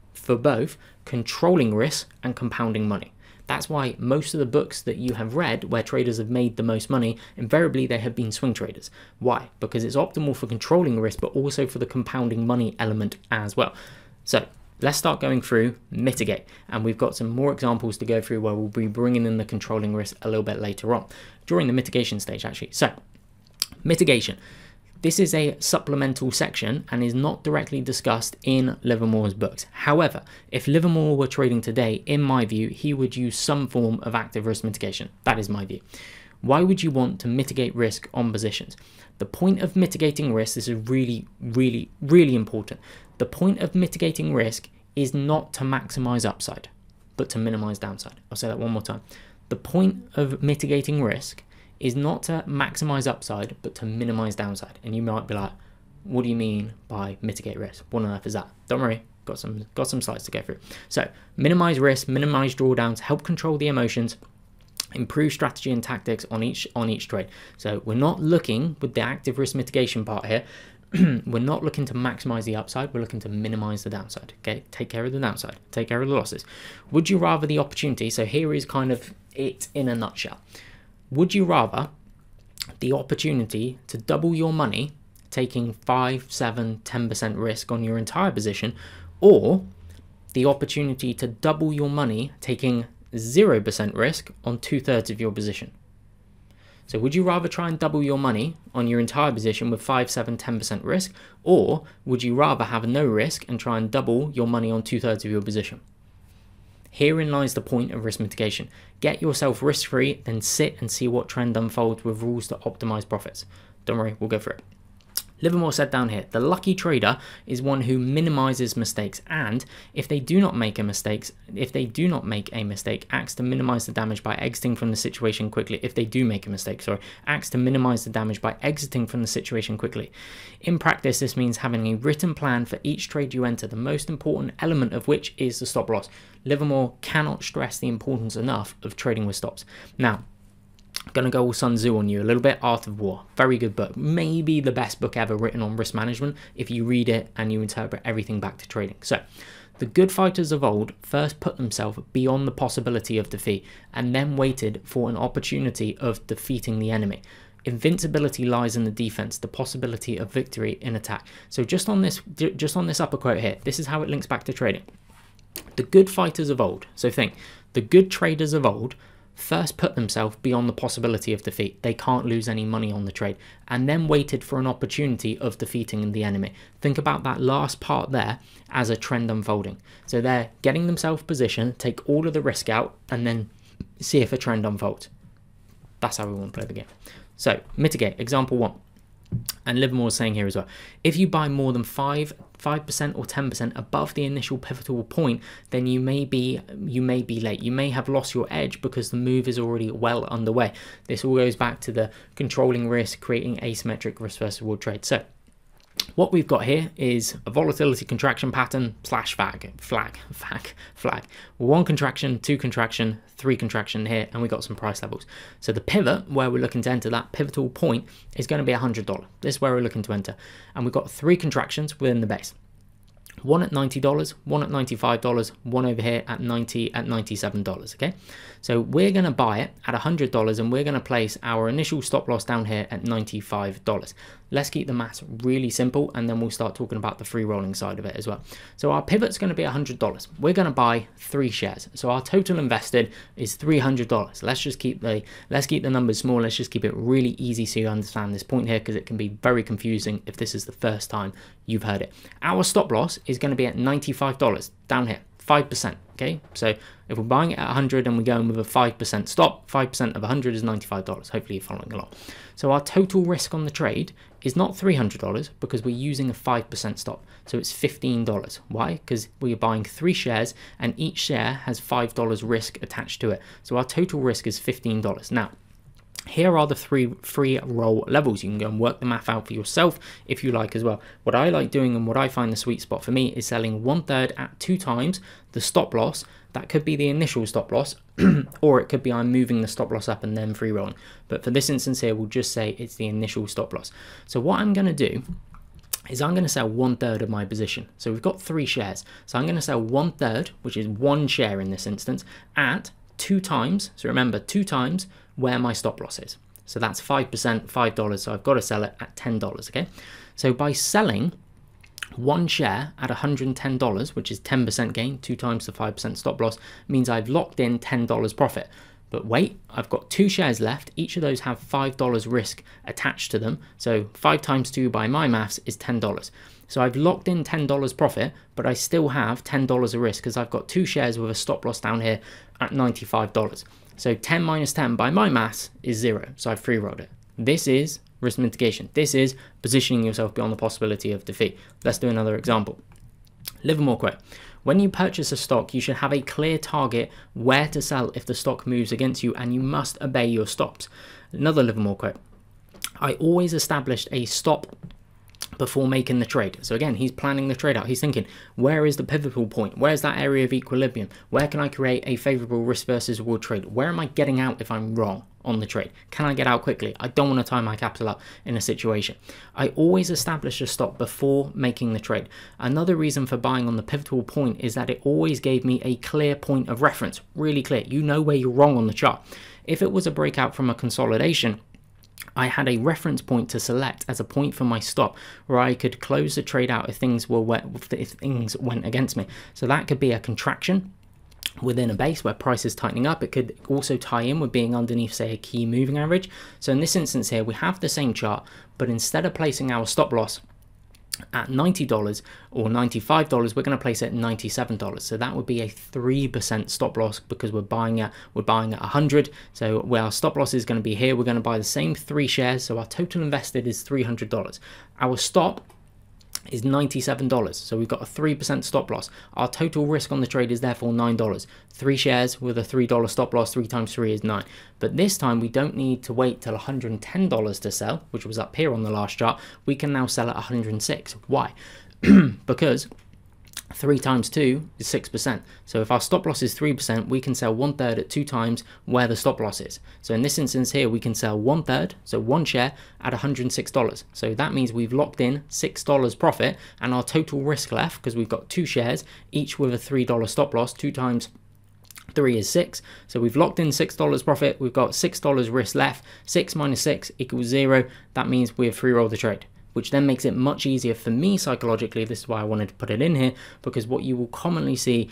controlling risk and compounding money. That's why most of the books that you have read where traders have made the most money, invariably they have been swing traders. Why? Because it's optimal for controlling risk, but also for the compounding money element as well. So let's start going through mitigate. And we've got some more examples to go through where we'll be bringing in the controlling risk a little bit later on, during the mitigation stage actually. So mitigation. This is a supplemental section and is not directly discussed in Livermore's books. However, if Livermore were trading today, in my view, he would use some form of active risk mitigation. That is my view. Why would you want to mitigate risk on positions? The point of mitigating risk, this is really, really, really important. The point of mitigating risk is not to maximize upside, but to minimize downside. I'll say that one more time. The point of mitigating risk is not to maximize upside, but to minimize downside. And you might be like, what do you mean by mitigate risk? What on earth is that? Don't worry, got some slides to go through. So minimize risk, minimize drawdowns, help control the emotions, improve strategy and tactics on each trade. So we're not looking, with the active risk mitigation part here, we're not looking to maximize the upside, we're looking to minimize the downside. Okay, take care of the downside, take care of the losses. Would you rather the opportunity? So here is kind of it in a nutshell. Would you rather the opportunity to double your money, taking 5, 7, 10% risk on your entire position, or the opportunity to double your money, taking 0% risk on 2/3 of your position? So would you rather try and double your money on your entire position with 5, 7, 10% risk, or would you rather have no risk and try and double your money on 2/3 of your position? Herein lies the point of risk mitigation. Get yourself risk-free, then sit and see what trend unfolds with rules to optimize profits. Don't worry, we'll go through it. Livermore said down here, the lucky trader is one who minimizes mistakes, and if they do not make a mistake, acts to minimize the damage by exiting from the situation quickly. If they do make a mistake, acts to minimize the damage by exiting from the situation quickly. In practice, this means having a written plan for each trade you enter, the most important element of which is the stop loss. Livermore cannot stress the importance enough of trading with stops. Now, I'm going to go all Sun Tzu on you a little bit. Art of War, very good book, maybe the best book ever written on risk management if you read it and you interpret everything back to trading. So the good fighters of old first put themselves beyond the possibility of defeat and then waited for an opportunity of defeating the enemy. Invincibility lies in the defense, the possibility of victory in attack. So just on this upper quote here, this is how it links back to trading. The good fighters of old, so think, the good traders of old first put themselves beyond the possibility of defeat. They can't lose any money on the trade, and then waited for an opportunity of defeating the enemy. Think about that last part there as a trend unfolding. So they're getting themselves positioned, take all of the risk out, and then see if a trend unfolds. That's how we want to play the game. So mitigate, example 1. And Livermore is saying here as well, if you buy more than 5% or 10% above the initial pivotal point, then you may be late. You may have lost your edge because the move is already well underway. This all goes back to the controlling risk, creating asymmetric risk versus reward trade. So what we've got here is a volatility contraction pattern slash flag. 1 contraction, 2 contraction, 3 contraction here, and we got some price levels. So the pivot where we're looking to enter, that pivotal point, is going to be $100. This is where we're looking to enter, and we've got 3 contractions within the base. 1 at $90, 1 at $95, 1 over here at $97, okay? So we're going to buy it at $100 and we're going to place our initial stop loss down here at $95. Let's keep the maths really simple and then we'll start talking about the free rolling side of it as well. So our pivot's going to be $100. We're going to buy 3 shares. So our total invested is $300. Let's keep the numbers small. Let's just keep it really easy so you understand this point here, because it can be very confusing if this is the first time you've heard it. Our stop loss is going to be at $95 down here, 5%. Okay, so if we're buying it at 100 and we're going with a 5% stop, 5% of 100 is $95. Hopefully you're following along. So our total risk on the trade is not $300 because we're using a 5% stop. So it's $15. Why? Because we're buying 3 shares and each share has $5 risk attached to it. So our total risk is $15. Now, here are the 3 free roll levels. You can go and work the math out for yourself if you like as well. What I like doing and what I find the sweet spot for me is selling 1/3 at 2 times the stop loss That could be the initial stop loss, or it could be I'm moving the stop loss up and then free rolling. But for this instance here, we'll just say it's the initial stop loss. So what I'm going to do is I'm going to sell 1/3 of my position. So we've got 3 shares. So I'm going to sell 1/3, which is 1 share in this instance, at 2 times. So remember, 2 times where my stop loss is. So that's 5%, $5. So I've got to sell it at $10, okay? So by selling 1 share at $110, which is 10% gain, 2 times the 5% stop loss, means I've locked in $10 profit. But wait, I've got 2 shares left. Each of those have $5 risk attached to them. So 5 times 2 by my maths is $10. So I've locked in $10 profit, but I still have $10 of risk because I've got 2 shares with a stop loss down here at $95. So 10 minus 10 by my maths is 0. So I've free rolled it. This is risk mitigation. This is positioning yourself beyond the possibility of defeat. Let's do another example. Livermore quote. When you purchase a stock, you should have a clear target where to sell if the stock moves against you, and you must obey your stops. Another Livermore quote. I always established a stop before making the trade. So again, he's planning the trade out. He's thinking, where is the pivotal point? Where's that area of equilibrium? Where can I create a favorable risk versus reward trade? Where am I getting out if I'm wrong on the trade? Can I get out quickly? I don't want to tie my capital up in a situation. I always establish a stop before making the trade. Another reason for buying on the pivotal point is that it always gave me a clear point of reference, really clear. You know where you're wrong on the chart. If it was a breakout from a consolidation, I had a reference point to select as a point for my stop where I could close the trade out if things went against me. So that could be a contraction within a base where price is tightening up. It could also tie in with being underneath, say, a key moving average. So in this instance here, we have the same chart, but instead of placing our stop loss at $90 or $95, we're going to place it at $97. So that would be a 3% stop loss because we're buying at 100. So where our stop loss is going to be here, we're going to buy the same 3 shares. So our total invested is $300. Our stop is $97. So we've got a 3% stop loss. Our total risk on the trade is therefore $9. 3 shares with a $3 stop loss, 3 times 3 is 9. But this time we don't need to wait till $110 to sell, which was up here on the last chart. We can now sell at 106. Why? Because 3 times 2 is 6%. So if our stop loss is 3%, we can sell 1/3 at 2 times where the stop loss is. So in this instance here, we can sell 1/3, so 1 share at $106. So that means we've locked in $6 profit, and our total risk left, because we've got 2 shares, each with a $3 stop loss, 2 times 3 is 6. So we've locked in $6 profit. We've got $6 risk left. 6 minus 6 equals 0. That means we've free rolled the trade, which then makes it much easier for me psychologically. This is why I wanted to put it in here, because what you will commonly see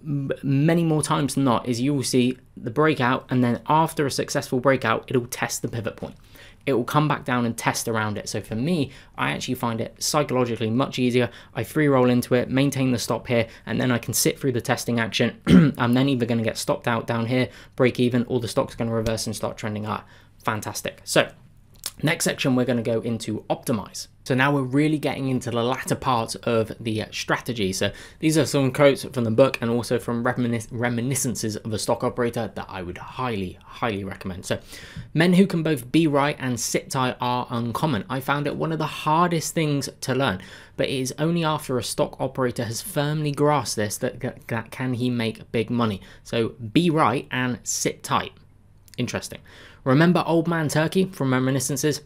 many more times than not is you will see the breakout, and then after a successful breakout, it'll test the pivot point. It will come back down and test around it. So for me, I actually find it psychologically much easier. I free roll into it, maintain the stop here, and then I can sit through the testing action. I'm then either going to get stopped out down here, break even, or the stock's going to reverse and start trending higher. Fantastic. So next section, we're going to go into optimize. So now we're really getting into the latter part of the strategy. So these are some quotes from the book and also from reminiscences of a stock operator that I would highly recommend. So, men who can both be right and sit tight are uncommon. I found it one of the hardest things to learn, but it is only after a stock operator has firmly grasped this that can he make big money. So be right and sit tight. Interesting. Remember Old Man Turkey from Reminiscences?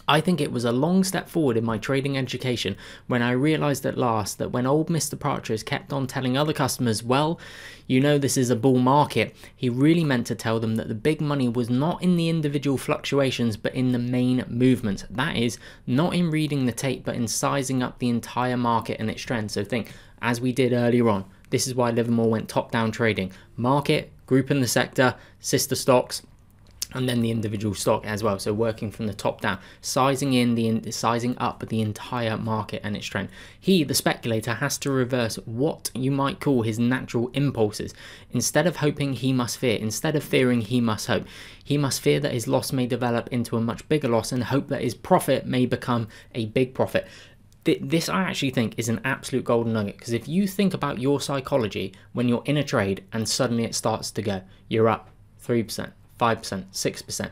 I think it was a long step forward in my trading education when I realized at last that when old Mr. Partridge kept on telling other customers, well, you know this is a bull market, he really meant to tell them that the big money was not in the individual fluctuations but in the main movement. That is, not in reading the tape but in sizing up the entire market and its trend. So think, as we did earlier on, this is why Livermore went top-down trading. Market, group in the sector, sister stocks, and then the individual stock as well. So working from the top down, sizing up the entire market and its trend. He, the speculator, has to reverse what you might call his natural impulses. Instead of hoping, he must fear. Instead of fearing, he must hope. He must fear that his loss may develop into a much bigger loss and hope that his profit may become a big profit. This, I actually think, is an absolute golden nugget, because if you think about your psychology when you're in a trade and suddenly it starts to go, you're up 3%. 5%, 6%,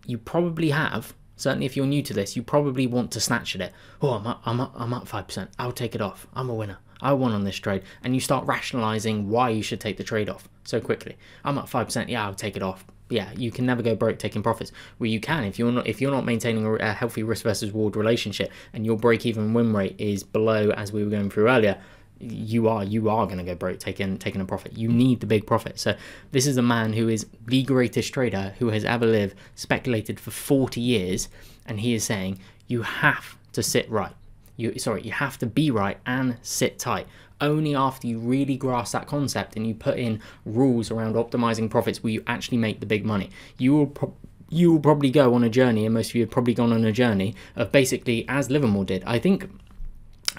you probably have, certainly if you're new to this, you probably want to snatch at it. Oh, I'm up 5%. I'll take it off. I'm a winner. I won on this trade. And you start rationalizing why you should take the trade off so quickly. I'm up 5%. Yeah, I'll take it off. Yeah, you can never go broke taking profits. Well, you can if you're not maintaining a healthy risk versus reward relationship, and your break-even win rate is below, as we were going through earlier. You are going to go broke taking a profit. You need the big profit. So this is a man who is the greatest trader who has ever lived, speculated for 40 years, and he is saying you have to sit right. You have to be right and sit tight. Only after you really grasp that concept and you put in rules around optimizing profits will you actually make the big money. You will probably go on a journey, and most of you have probably gone on a journey of basically, as Livermore did. I think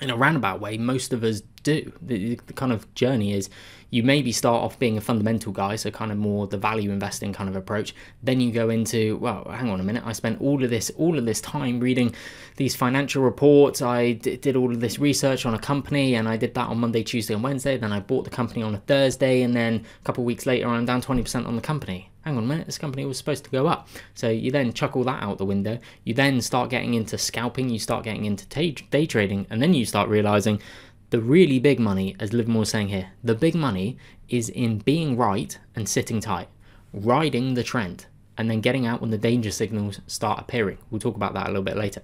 in a roundabout way, most of us do. The kind of journey is you maybe start off being a fundamental guy, so kind of more the value investing kind of approach. Then you go into, well, hang on a minute, I spent all of this time reading these financial reports. I did all of this research on a company, and I did that on Monday, Tuesday, and Wednesday. Then I bought the company on a Thursday, and then a couple of weeks later, I'm down 20% on the company. Hang on a minute, this company was supposed to go up. So you then chuck all that out the window. You then start getting into scalping, you start getting into day trading, and then you start realizing the really big money, as Livermore was saying here, the big money is in being right and sitting tight, riding the trend, and then getting out when the danger signals start appearing. We'll talk about that a little bit later.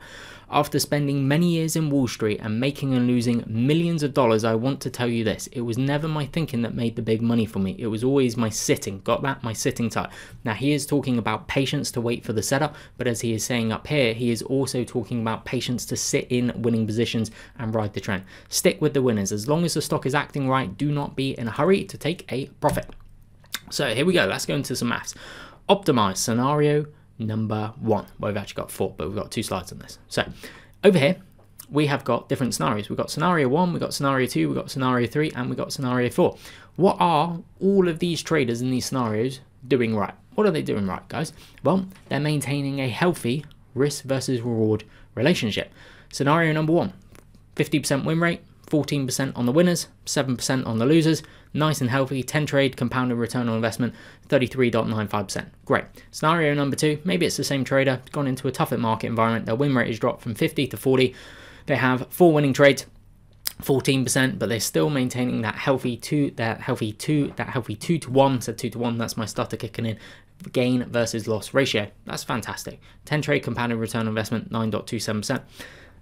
After spending many years in Wall Street and making and losing millions of dollars, I want to tell you this. It was never my thinking that made the big money for me. It was always my sitting. Got that? My sitting tight. Now, he is talking about patience to wait for the setup, but as he is saying up here, he is also talking about patience to sit in winning positions and ride the trend. Stick with the winners. As long as the stock is acting right, do not be in a hurry to take a profit. So here we go. Let's go into some maths. Optimize scenario number 1. Well, we've actually got 4, but we've got 2 slides on this. So over here, we have got different scenarios. We've got scenario 1, we've got scenario 2, we've got scenario 3, and we've got scenario 4. What are all of these traders in these scenarios doing right? What are they doing right, guys? Well, they're maintaining a healthy risk versus reward relationship. Scenario number 1, 50% win rate, 14% on the winners, 7% on the losers. Nice and healthy, 10 trade compounded return on investment, 33.95%. Great. Scenario number 2, maybe it's the same trader, gone into a tougher market environment. Their win rate has dropped from 50 to 40. They have 4 winning trades, 14%, but they're still maintaining that healthy 2 to 1. So 2 to 1, that's my stutter kicking in. Gain versus loss ratio. That's fantastic. 10 trade compounded return on investment, 9.27%.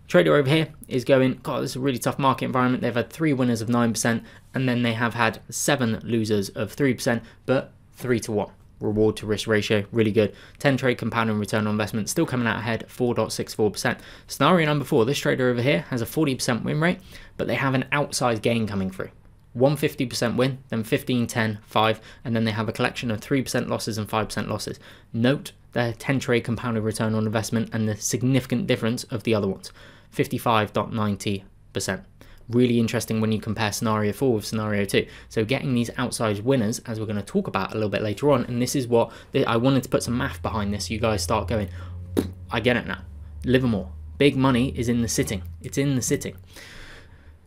Trader over here is going, God, this is a really tough market environment. They've had 3 winners of 9%, and then they have had 7 losers of 3%, but 3 to 1. Reward to risk ratio, really good. 10 trade compounding return on investment, still coming out ahead, 4.64%. Scenario number 4, this trader over here has a 40% win rate, but they have an outsized gain coming through. 150% win, then 15, 10, 5, and then they have a collection of 3% losses and 5% losses. Note their 10 trade compounded return on investment and the significant difference of the other ones. 55.90%. Really interesting when you compare scenario 4 with scenario 2. So getting these outside winners, as we're going to talk about a little bit later on, and this is what I wanted to put some math behind this. So you guys start going, I get it now. Livermore, big money is in the sitting. It's in the sitting.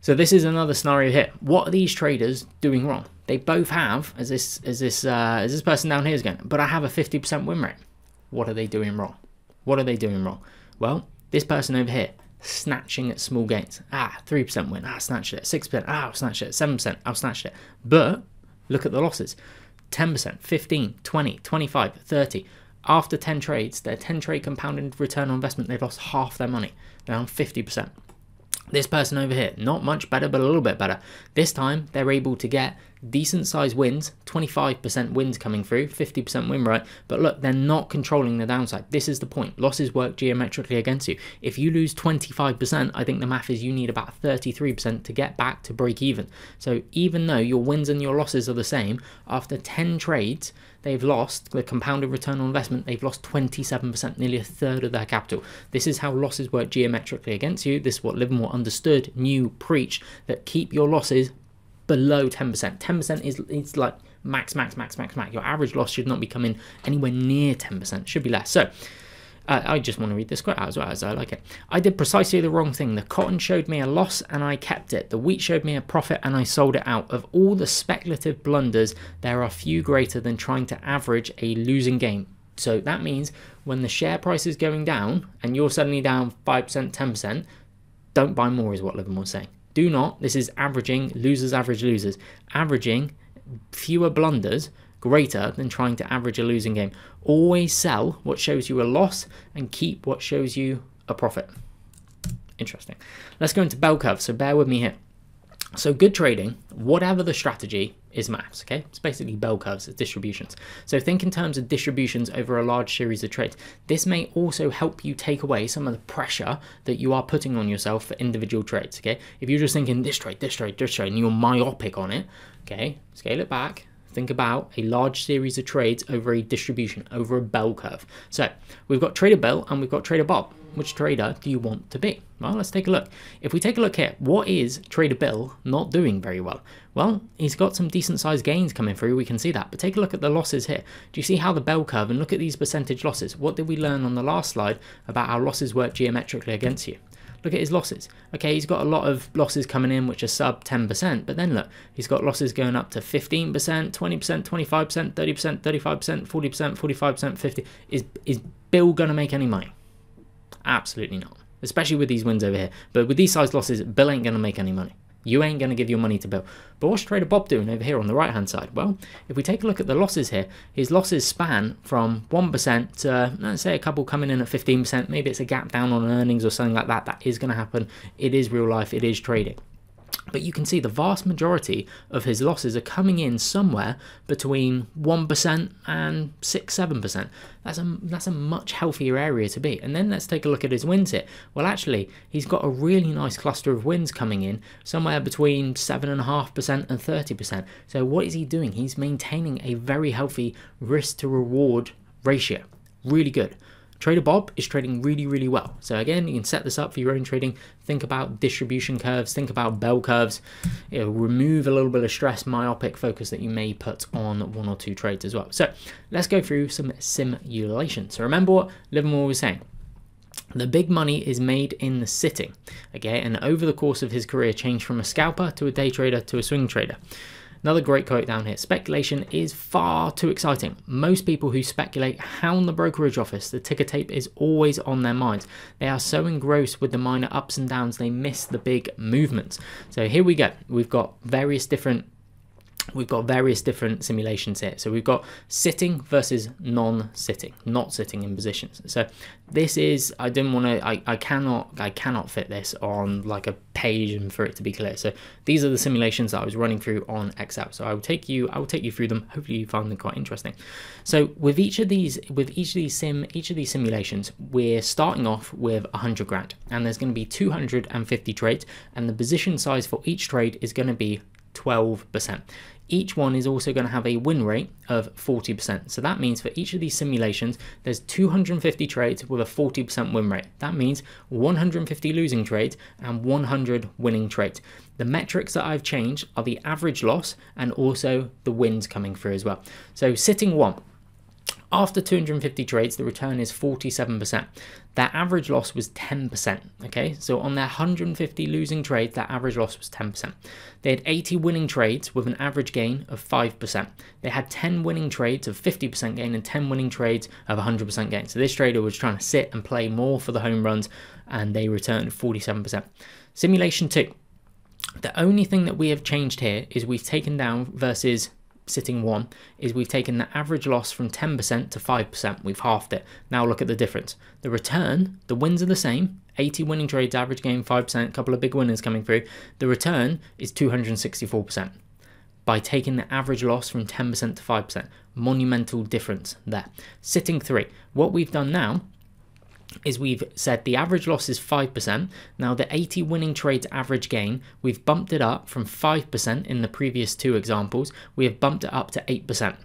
So this is another scenario here. What are these traders doing wrong? They both have, as this person down here is going, but I have a 50% win rate. What are they doing wrong? What are they doing wrong? Well, this person over here, snatching at small gains. 3% win. Snatched it. 6%. Snatched it. 7%. Snatched it. But look at the losses. 10%, 15, 20, 25, 30. After 10 trades, their 10 trade compounded return on investment, they've lost half their money. They're on 50%. This person over here, not much better, but a little bit better. This time, they're able to get decent sized wins, 25% wins coming through, 50% win rate. But look, they're not controlling the downside. This is the point. Losses work geometrically against you. If you lose 25%, I think the math is you need about 33% to get back to break even. So even though your wins and your losses are the same, after 10 trades, they've lost the compounded return on investment. They've lost 27%, nearly a third of their capital. This is how losses work geometrically against you. This is what Livermore understood, knew, preached, that keep your losses below 10%. 10% is like max. Your average loss should not be coming anywhere near 10%. It should be less. So I just want to read this quote out as well, as I like it. I did precisely the wrong thing. The cotton showed me a loss and I kept it. The wheat showed me a profit and I sold it out. Of all the speculative blunders, there are few greater than trying to average a losing game. So that means when the share price is going down and you're suddenly down 5%, 10%, don't buy more is what Livermore's saying. Do not, this is averaging, losers average losers, averaging fewer blunders greater than trying to average a losing game. Always sell what shows you a loss and keep what shows you a profit. Interesting. Let's go into bell curve, so bear with me here. So good trading, whatever the strategy, is maths, okay? It's basically bell curves, it's distributions. So think in terms of distributions over a large series of trades. This may also help you take away some of the pressure that you are putting on yourself for individual trades, okay? If you're just thinking this trade, and you're myopic on it, okay? Scale it back. Think about a large series of trades over a distribution, over a bell curve. So we've got Trader Bill and we've got Trader Bob. Which trader do you want to be? Well, let's take a look. If we take a look here, what is Trader Bill not doing very well? Well, he's got some decent sized gains coming through, we can see that. But take a look at the losses here. Do you see how the bell curve, and look at these percentage losses. What did we learn on the last slide about how losses work geometrically against you? Look at his losses. Okay, he's got a lot of losses coming in which are sub 10%, but then look, he's got losses going up to 15%, 20%, 25%, 30%, 35%, 40%, 45%, 50%. Is Bill going to make any money? Absolutely not, especially with these wins over here. But with these size losses, Bill ain't going to make any money. You ain't going to give your money to Bill. But what's Trader Bob doing over here on the right hand side? Well, if we take a look at the losses here, his losses span from 1% to, let's say, a couple coming in at 15%. Maybe it's a gap down on earnings or something like that. That is going to happen. It is real life. It is trading. But you can see the vast majority of his losses are coming in somewhere between 1% and 6-7%. That's a much healthier area to be. And then let's take a look at his wins here. Well, actually, he's got a really nice cluster of wins coming in somewhere between 7.5% and 30%. So what is he doing? He's maintaining a very healthy risk to reward ratio. Really good. Trader Bob is trading really, really well. So again, you can set this up for your own trading. Think about distribution curves, think about bell curves. It'll remove a little bit of stress, myopic focus that you may put on one or two trades as well. So let's go through some simulations. So remember what Livermore was saying. The big money is made in the sitting, okay? And over the course of his career, changed from a scalper to a day trader to a swing trader. Another great quote down here, speculation is far too exciting. Most people who speculate hound the brokerage office. The ticker tape is always on their minds. They are so engrossed with the minor ups and downs, they miss the big movements. So here we go. We've got various different simulations here. So we've got sitting versus non-sitting, not sitting in positions. So this is, I cannot fit this on like a page and for it to be clear. So these are the simulations that I was running through on Excel. So I will take you through them. Hopefully you find them quite interesting. So with each of these simulations, we're starting off with 100 grand, and there's going to be 250 trades, and the position size for each trade is going to be 12%. Each one is also going to have a win rate of 40%. So that means for each of these simulations, there's 250 trades with a 40% win rate. That means 150 losing trades and 100 winning trades. The metrics that I've changed are the average loss and also the wins coming through as well. So sitting one. After 250 trades, the return is 47%. Their average loss was 10%, okay? So on their 150 losing trades, their average loss was 10%. They had 80 winning trades with an average gain of 5%. They had 10 winning trades of 50% gain and 10 winning trades of 100% gain. So this trader was trying to sit and play more for the home runs, and they returned 47%. Simulation 2. The only thing that we have changed here is we've taken down versus sitting one is we've taken the average loss from 10% to 5%. We've halved it. Now look at the difference. The return, the wins are the same. 80 winning trades, average gain 5%, a couple of big winners coming through. The return is 264% by taking the average loss from 10% to 5%. Monumental difference there. Sitting 3. What we've done now is we've said the average loss is 5%. Now the 80 winning trades average gain, we've bumped it up from 5% in the previous two examples. We have bumped it up to 8%,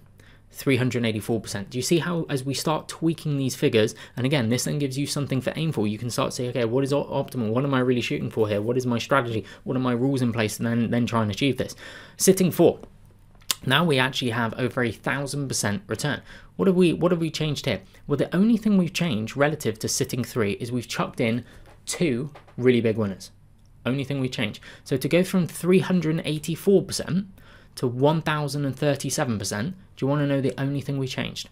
384%. Do you see how as we start tweaking these figures, and again, this then gives you something to aim for. You can start to say, okay, what is optimal? What am I really shooting for here? What is my strategy? What are my rules in place? And then try and achieve this. Sitting 4. Now we actually have over 1,000% return. What have we changed here? Well, the only thing we've changed relative to sitting 3 is we've chucked in 2 really big winners. Only thing we changed. So to go from 384% to 1,037%, do you want to know the only thing we changed?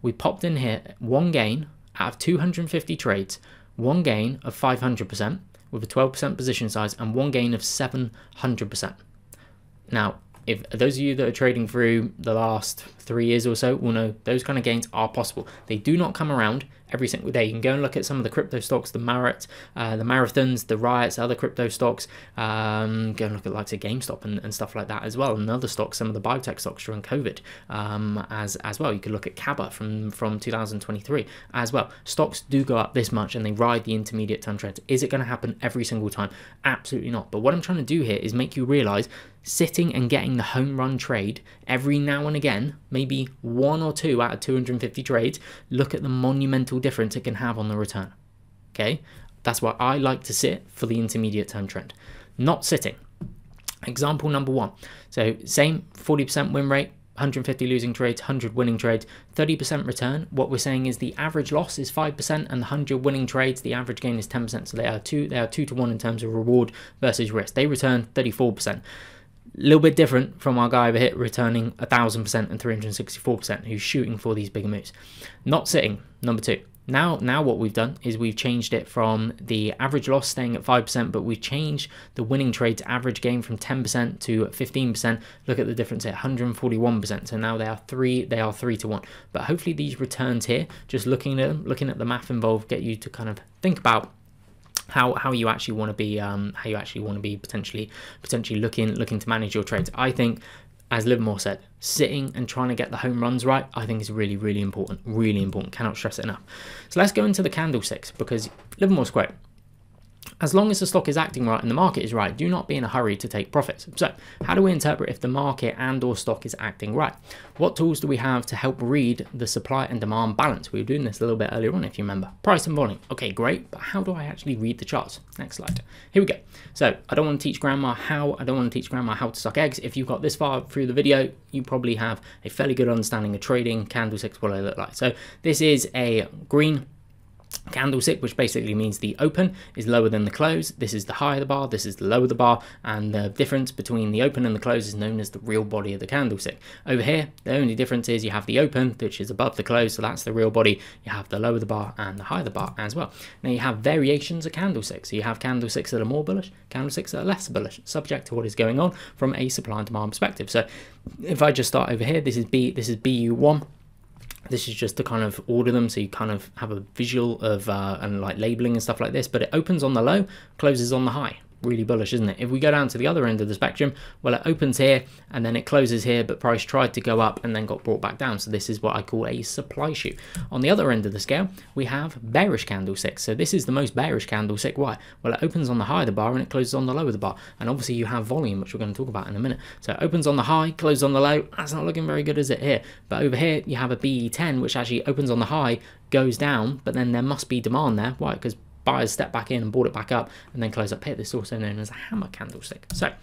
We popped in here one gain out of 250 trades, one gain of 500%, with a 12% position size and one gain of 700%. Now, if those of you that are trading through the last 3 years or so will know those kind of gains are possible. They do not come around every single day. You can go and look at some of the crypto stocks, the Marat, the Marathons, the Riots, other crypto stocks. Go and look at likes of GameStop and stuff like that as well, and other stocks, some of the biotech stocks during COVID as well. You could look at Kaba from 2023 as well. Stocks do go up this much and they ride the intermediate term trends. Is it going to happen every single time? Absolutely not. But what I'm trying to do here is make you realize sitting and getting the home run trade every now and again, maybe 1 or 2 out of 250 trades, look at the monumental difference it can have on the return. Okay, that's why I like to sit for the intermediate term trend, not sitting. Example number 1. So same 40% win rate, 150 losing trades, 100 winning trades, 30% return. What we're saying is the average loss is 5% and the 100 winning trades, the average gain is 10%. So they are 2 to 1 in terms of reward versus risk. They return 34%. A little bit different from our guy over here returning 1,000% and 364%, who's shooting for these bigger moves. Not sitting, number 2. Now what we've done is we've changed it from the average loss staying at 5%, but we've changed the winning trades average gain from 10% to 15%. Look at the difference at 141%. So now they are 3 to 1. But hopefully these returns here, just looking at them, looking at the math involved, get you to kind of think about how you actually want to be potentially looking to manage your trades. I think, as Livermore said, sitting and trying to get the home runs right, I think is really important. Cannot stress it enough. So let's go into the candlesticks, because Livermore's quote: as long as the stock is acting right and the market is right, do not be in a hurry to take profits. So how do we interpret if the market and or stock is acting right? What tools do we have to help read the supply and demand balance? We were doing this a little bit earlier on, if you remember. Price and volume. Okay, great. But how do I actually read the charts? Next slide. Here we go. So I don't want to teach grandma how to suck eggs. If you've got this far through the video, you probably have a fairly good understanding of trading, candlesticks, what they look like. So this is a green candlestick, which basically means the open is lower than the close. This is the higher the bar, this is the lower the bar, and the difference between the open and the close is known as the real body of the candlestick. Over here, the only difference is you have the open, which is above the close, so that's the real body. You have the lower the bar and the higher the bar as well. Now you have variations of candlesticks. So you have candlesticks that are more bullish, candlesticks that are less bullish, subject to what is going on from a supply and demand perspective. So if I just start over here, this is BU1. This is just to kind of order them, so you kind of have a visual of and like labeling and stuff like this. But it opens on the low, closes on the high. Really bullish, isn't it? If we go down to the other end of the spectrum, well, it opens here and then it closes here, but price tried to go up and then got brought back down. So this is what I call a supply shoot. On the other end of the scale, we have bearish candlesticks. So this is the most bearish candlestick. Why? Well, it opens on the high of the bar and it closes on the low of the bar. And obviously you have volume, which we're going to talk about in a minute. So it opens on the high, closes on the low. That's not looking very good, is it here? But over here, you have a BE10, which actually opens on the high, goes down, but then there must be demand there. Why? Because buyers step back in and bought it back up and then close up here. This is also known as a hammer candlestick. So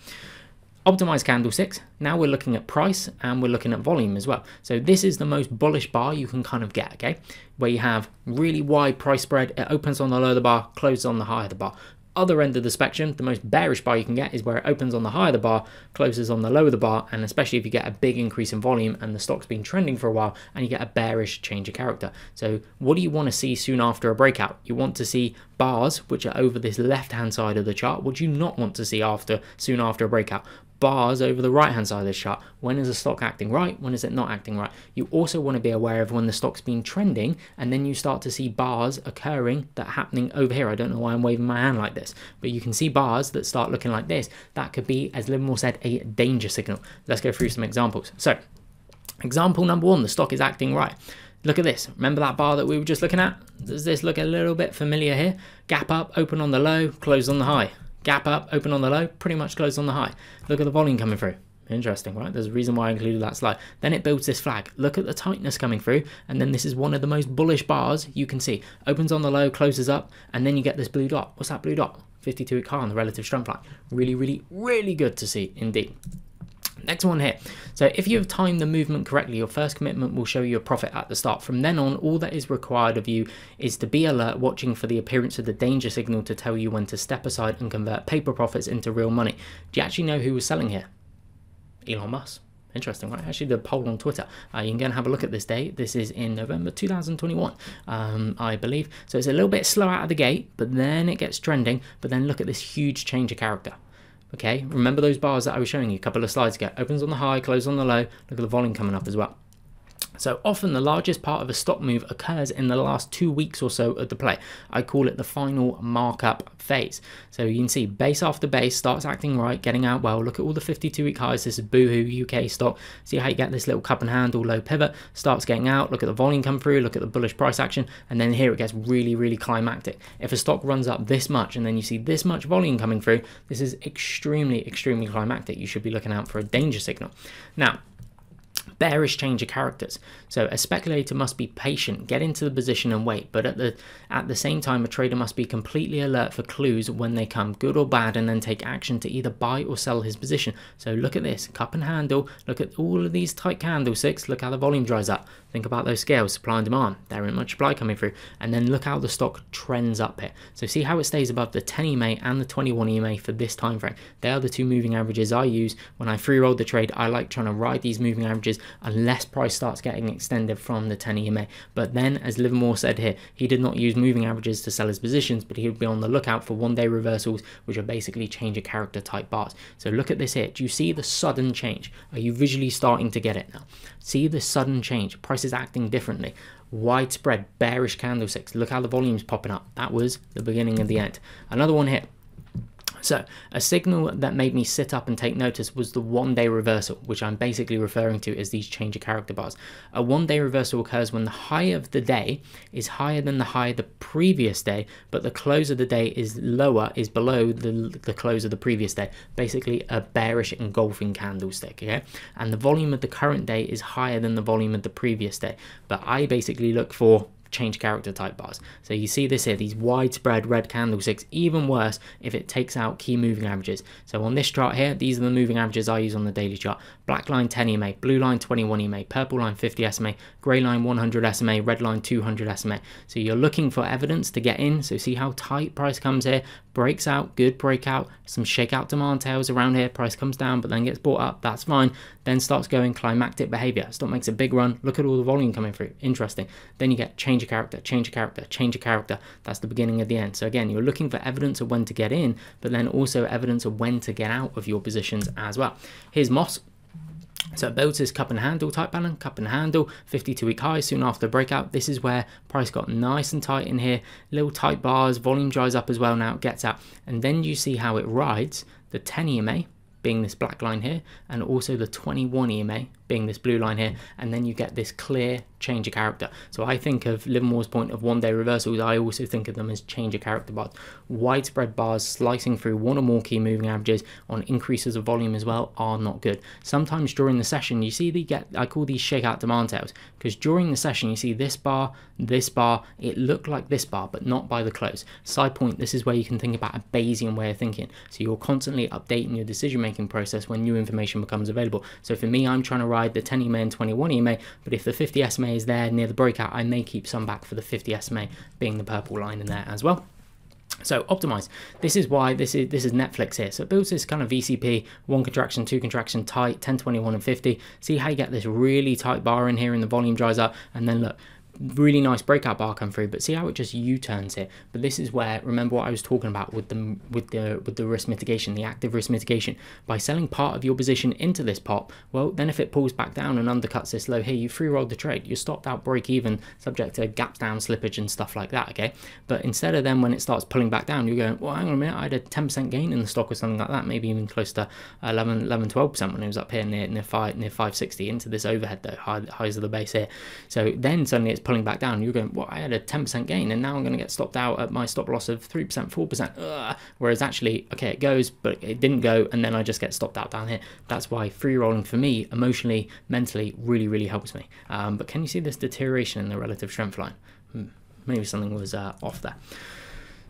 optimized candlesticks, now we're looking at price and we're looking at volume as well. So this is the most bullish bar you can kind of get, okay, where you have really wide price spread. It opens on the low of the bar, closes on the high of the bar. Other end of the spectrum, the most bearish bar you can get is where it opens on the high of the bar, closes on the low of the bar, and especially if you get a big increase in volume and the stock's been trending for a while and you get a bearish change of character. So what do you want to see soon after a breakout? You want to see bars which are over this left hand side of the chart. What do you not want to see soon after a breakout? Bars over the right hand side of this chart. When is the stock acting right? When is it not acting right? You also want to be aware of when the stock's been trending and then you start to see bars occurring that are happening over here. I don't know why I'm waving my hand like this, but you can see bars that start looking like this. That could be, as Livermore said, a danger signal. Let's go through some examples. So example number 1, the stock is acting right. Look at this. Remember that bar that we were just looking at? Does this look a little bit familiar here? Gap up, open on the low, close on the high. Gap up, open on the low, pretty much closed on the high. Look at the volume coming through. Interesting, right? There's a reason why I included that slide. Then it builds this flag. Look at the tightness coming through, and then this is one of the most bullish bars you can see. Opens on the low, closes up, and then you get this blue dot. What's that blue dot? 52-week high on the relative strength line. Really good to see indeed. Next one here. So if you have timed the movement correctly, your first commitment will show you a profit at the start. From then on, all that is required of you is to be alert, watching for the appearance of the danger signal to tell you when to step aside and convert paper profits into real money. Do you actually know who was selling here? Elon Musk. Interesting, right? I actually did a poll on Twitter. You can go and have a look at this day. This is in November 2021, I believe. So it's a little bit slow out of the gate, but then it gets trending. But then look at this huge change of character. Okay, remember those bars that I was showing you a couple of slides ago? Opens on the high, closes on the low. Look at the volume coming up as well. So often the largest part of a stock move occurs in the last 2 weeks or so of the play. I call it the final markup phase. So you can see base after base starts acting right, getting out well. Look at all the 52-week highs. This is Boohoo UK stock. See how you get this little cup and handle low pivot, starts getting out. Look at the volume come through, look at the bullish price action, and then here it gets really, really climactic. If a stock runs up this much and then you see this much volume coming through, this is extremely, extremely climactic. You should be looking out for a danger signal. Now, bearish change of characters. So a speculator must be patient, get into the position and wait, but at the same time a trader must be completely alert for clues when they come, good or bad, and then take action to either buy or sell his position. So look at this, cup and handle, look at all of these tight candlesticks, look how the volume dries up. Think about those scales, supply and demand, there ain't much supply coming through, and then look how the stock trends up here. So see how it stays above the 10 EMA and the 21 EMA for this time frame. They are the two moving averages I use when I free roll the trade. I like trying to ride these moving averages unless price starts getting extended from the 10 EMA. But then, as Livermore said here, he did not use moving averages to sell his positions, but he would be on the lookout for one-day reversals, which are basically change of character type bars. So look at this here. Do you see the sudden change? Are you visually starting to get it now? See the sudden change. Price is acting differently. Widespread bearish candlesticks. Look how the volume's popping up. That was the beginning of the end. Another one here. So a signal that made me sit up and take notice was the one-day reversal, which I'm basically referring to as these change of character bars. A one-day reversal occurs when the high of the day is higher than the high the previous day, but the close of the day is below the close of the previous day. Basically a bearish engulfing candlestick, okay? And the volume of the current day is higher than the volume of the previous day. But I basically look for change character type bars. So you see this here, these widespread red candlesticks, even worse if it takes out key moving averages. So on this chart here, these are the moving averages I use on the daily chart. Black line 10 EMA, blue line 21 EMA, purple line 50 SMA, grey line 100 SMA, red line 200 SMA. So you're looking for evidence to get in. So see how tight price comes here, breaks out, good breakout, some shakeout demand tails around here, price comes down but then gets bought up, that's fine, then starts going climactic behavior, stock makes a big run, look at all the volume coming through, interesting, then you get change of character, change of character, change of character, that's the beginning of the end. So again, you're looking for evidence of when to get in, but then also evidence of when to get out of your positions as well. Here's Moss. So it builds this cup and handle type pattern, cup and handle, 52-week high soon after the breakout. This is where price got nice and tight in here, little tight bars, volume dries up as well now, it gets out. And then you see how it rides the 10 EMA, being this black line here, and also the 21 EMA, being this blue line here, and then you get this clear change of character. So I think of Livermore's point of one-day reversals, I also think of them as change of character bars. Widespread bars slicing through one or more key moving averages on increases of volume as well are not good. Sometimes during the session you see I call these shakeout demand tails, because during the session you see this bar, it looked like this bar but not by the close. Side point, this is where you can think about a Bayesian way of thinking. So you're constantly updating your decision making process when new information becomes available. So for me, I'm trying to ride the 10 EMA and 21 EMA, but if the 50 SMA is there near the breakout, I may keep some back for the 50 SMA being the purple line in there as well. So optimize. This is why this is Netflix here. So it builds this kind of VCP, one contraction, two contraction, tight, 10, 21 and 50. See how you get this really tight bar in here and the volume dries up, and then look, really nice breakout bar come through, but see how it just U-turns here. But this is where, remember what I was talking about with the risk mitigation, the active risk mitigation. By selling part of your position into this pop, well, then if it pulls back down and undercuts this low here, you free rolled the trade. You're stopped out break even, subject to gaps down, slippage and stuff like that, okay? But instead of then when it starts pulling back down, you're going, well, hang on a minute, I had a 10% gain in the stock or something like that, maybe even close to 11, 12% when it was up here near 560 into this overhead though, highs of the base here. So then suddenly it's pulling back down, you're going, well, I had a 10% gain and now I'm going to get stopped out at my stop loss of 3%, 4%. Whereas actually, okay, it goes, but it didn't go, and then I just get stopped out down here. That's why free rolling for me, emotionally, mentally, really, really helps me. But can you see this deterioration in the relative strength line? Maybe something was off there.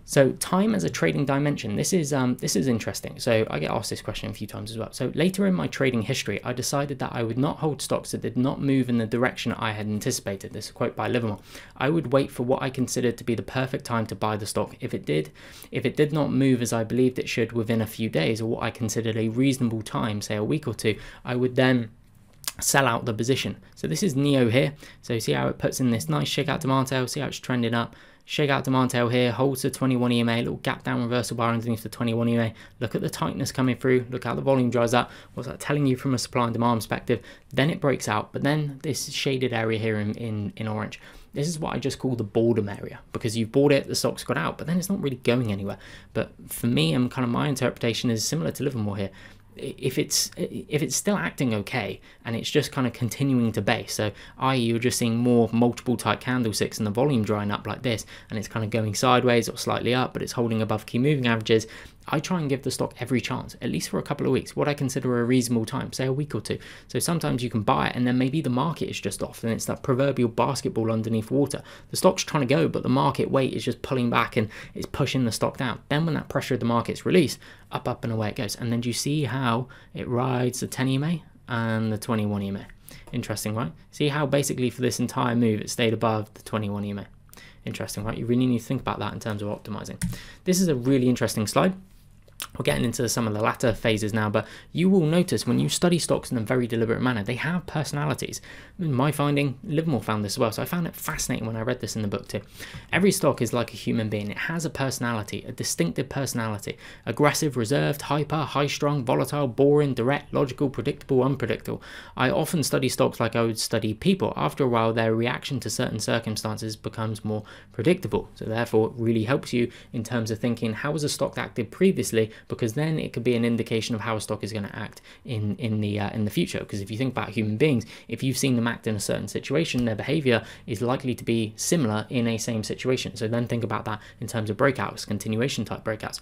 So time as a trading dimension, this is interesting. So I get asked this question a few times as well. So later in my trading history, I decided that I would not hold stocks that did not move in the direction I had anticipated. This is a quote by Livermore. I would wait for what I considered to be the perfect time to buy the stock. If it did not move as I believed it should within a few days, or what I considered a reasonable time, say a week or two, I would then sell out the position. So this is NIO here. So see how it puts in this nice shakeout demand tail, see how it's trending up. Shakeout demand tail here, holds the 21 EMA, little gap down reversal bar underneath the 21 EMA. Look at the tightness coming through, look how the volume dries up. What's that telling you from a supply and demand perspective? Then it breaks out, but then this shaded area here in orange. This is what I just call the boredom area, because you've bought it, the stock's got out, but then it's not really going anywhere. But for me, and kind of my interpretation is similar to Livermore here. If it's still acting okay and it's just kind of continuing to base, so i.e. you're just seeing more multiple type candlesticks and the volume drying up like this, and it's kind of going sideways or slightly up, but it's holding above key moving averages, I try and give the stock every chance, at least for a couple of weeks, what I consider a reasonable time, say a week or two. So sometimes you can buy it and then maybe the market is just off, and it's that proverbial basketball underneath water. The stock's trying to go, but the market weight is just pulling back and it's pushing the stock down. Then when that pressure of the market's released, up, up and away it goes. And then do you see how it rides the 10 EMA and the 21 EMA? Interesting, right? See how basically for this entire move it stayed above the 21 EMA. Interesting, right? You really need to think about that in terms of optimizing. This is a really interesting slide. We're getting into some of the latter phases now, but you will notice when you study stocks in a very deliberate manner, they have personalities. My finding, Livermore found this as well, so I found it fascinating when I read this in the book too. Every stock is like a human being. It has a personality, a distinctive personality. Aggressive, reserved, hyper, high-strung, volatile, boring, direct, logical, predictable, unpredictable. I often study stocks like I would study people. After a while, their reaction to certain circumstances becomes more predictable. So therefore, it really helps you in terms of thinking, how was a stock acted previously? Because then it could be an indication of how a stock is going to act in the future. Because if you think about human beings, if you've seen them act in a certain situation, their behavior is likely to be similar in a same situation. So then think about that in terms of breakouts, continuation type breakouts.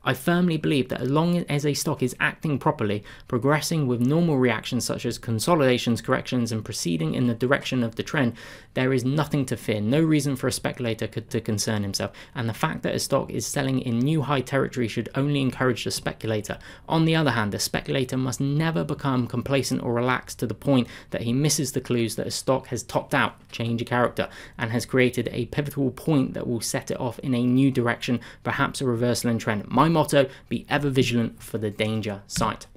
I firmly believe that as long as a stock is acting properly, progressing with normal reactions such as consolidations, corrections, and proceeding in the direction of the trend, there is nothing to fear, no reason for a speculator to concern himself. And the fact that a stock is selling in new high territory should only encourage the speculator. On the other hand, the speculator must never become complacent or relaxed to the point that he misses the clues that a stock has topped out, change of character, and has created a pivotal point that will set it off in a new direction, perhaps a reversal in trend. My motto, be ever vigilant for the danger sight.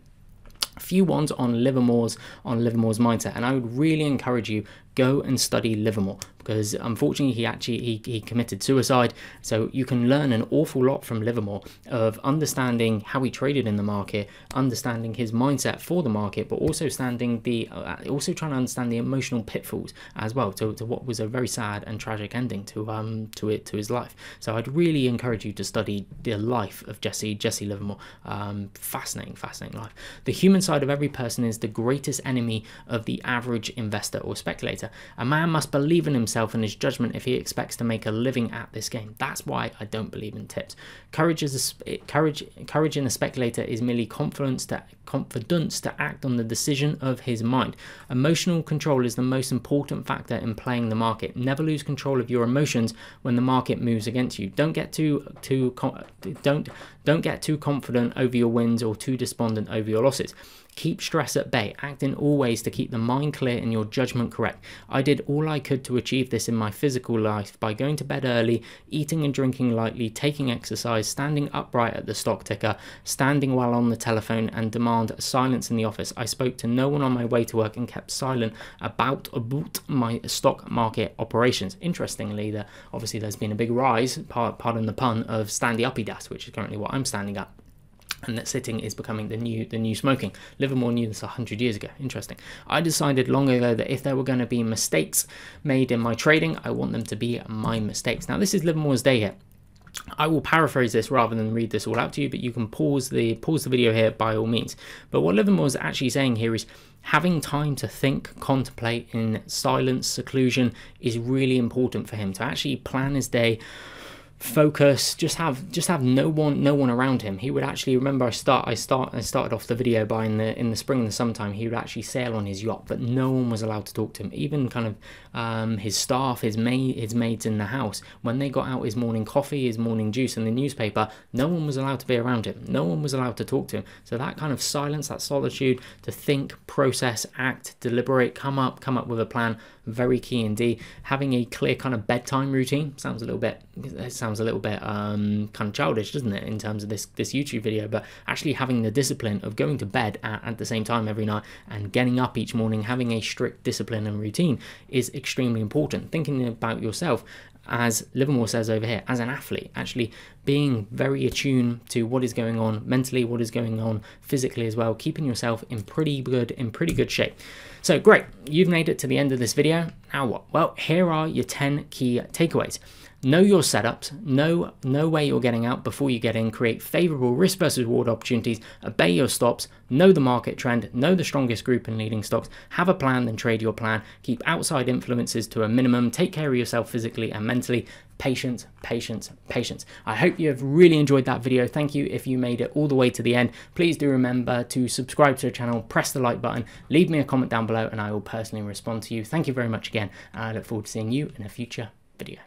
A few ones on Livermore's mindset, and I would really encourage you, go and study Livermore, because unfortunately he committed suicide. So you can learn an awful lot from Livermore of understanding how he traded in the market, understanding his mindset for the market, but also trying to understand the emotional pitfalls as well to what was a very sad and tragic ending to his life. So I'd really encourage you to study the life of Jesse Livermore. Fascinating life. The human side of every person is the greatest enemy of the average investor or speculator. A man must believe in himself and his judgment if he expects to make a living at this game. That's why I don't believe in tips. Courage in a speculator is merely confidence to act on the decision of his mind. Emotional control is the most important factor in playing the market. Never lose control of your emotions when the market moves against you. Don't get too confident over your wins or too despondent over your losses. Keep stress at bay, acting always to keep the mind clear and your judgment correct. I did all I could to achieve this in my physical life by going to bed early, eating and drinking lightly, taking exercise, standing upright at the stock ticker, standing while on the telephone, and demand silence in the office. I spoke to no one on my way to work and kept silent about my stock market operations. Interestingly, obviously there's been a big rise, pardon the pun, of standy uppy das, which is currently what I'm standing at. And that sitting is becoming the new smoking. Livermore knew this 100 years ago. Interesting. I decided long ago that if there were going to be mistakes made in my trading, I want them to be my mistakes. Now, this is Livermore's day here. I will paraphrase this rather than read this all out to you, but you can pause the video here by all means. But what Livermore is actually saying here is having time to think, contemplate in silence, seclusion is really important for him to actually plan his day. Focus, just have no one around him. He would actually, remember I started off the video by in the spring and the summertime he would actually sail on his yacht, but no one was allowed to talk to him. Even kind of his staff, his maids in the house, when they got out his morning coffee, his morning juice and the newspaper, no one was allowed to be around him. No one was allowed to talk to him. So that kind of silence, that solitude to think, process, act, deliberate, come up with a plan, very key indeed. Having a clear kind of bedtime routine sounds a little bit kind of childish, doesn't it, in terms of this YouTube video, but actually having the discipline of going to bed at the same time every night and getting up each morning, having a strict discipline and routine is extremely important. Thinking about yourself, as Livermore says over here, as an athlete, actually being very attuned to what is going on mentally, what is going on physically as well, keeping yourself in pretty good shape. So great, you've made it to the end of this video. Now what? Well, here are your 10 key takeaways. Know your setups, know where you're getting out before you get in, create favorable risk versus reward opportunities, obey your stops, know the market trend, know the strongest group and leading stocks, have a plan, then trade your plan, keep outside influences to a minimum, take care of yourself physically and mentally. Patience, patience, patience. I hope you have really enjoyed that video. Thank you if you made it all the way to the end. Please do remember to subscribe to the channel, press the like button, leave me a comment down below, and I will personally respond to you. Thank you very much again, and I look forward to seeing you in a future video.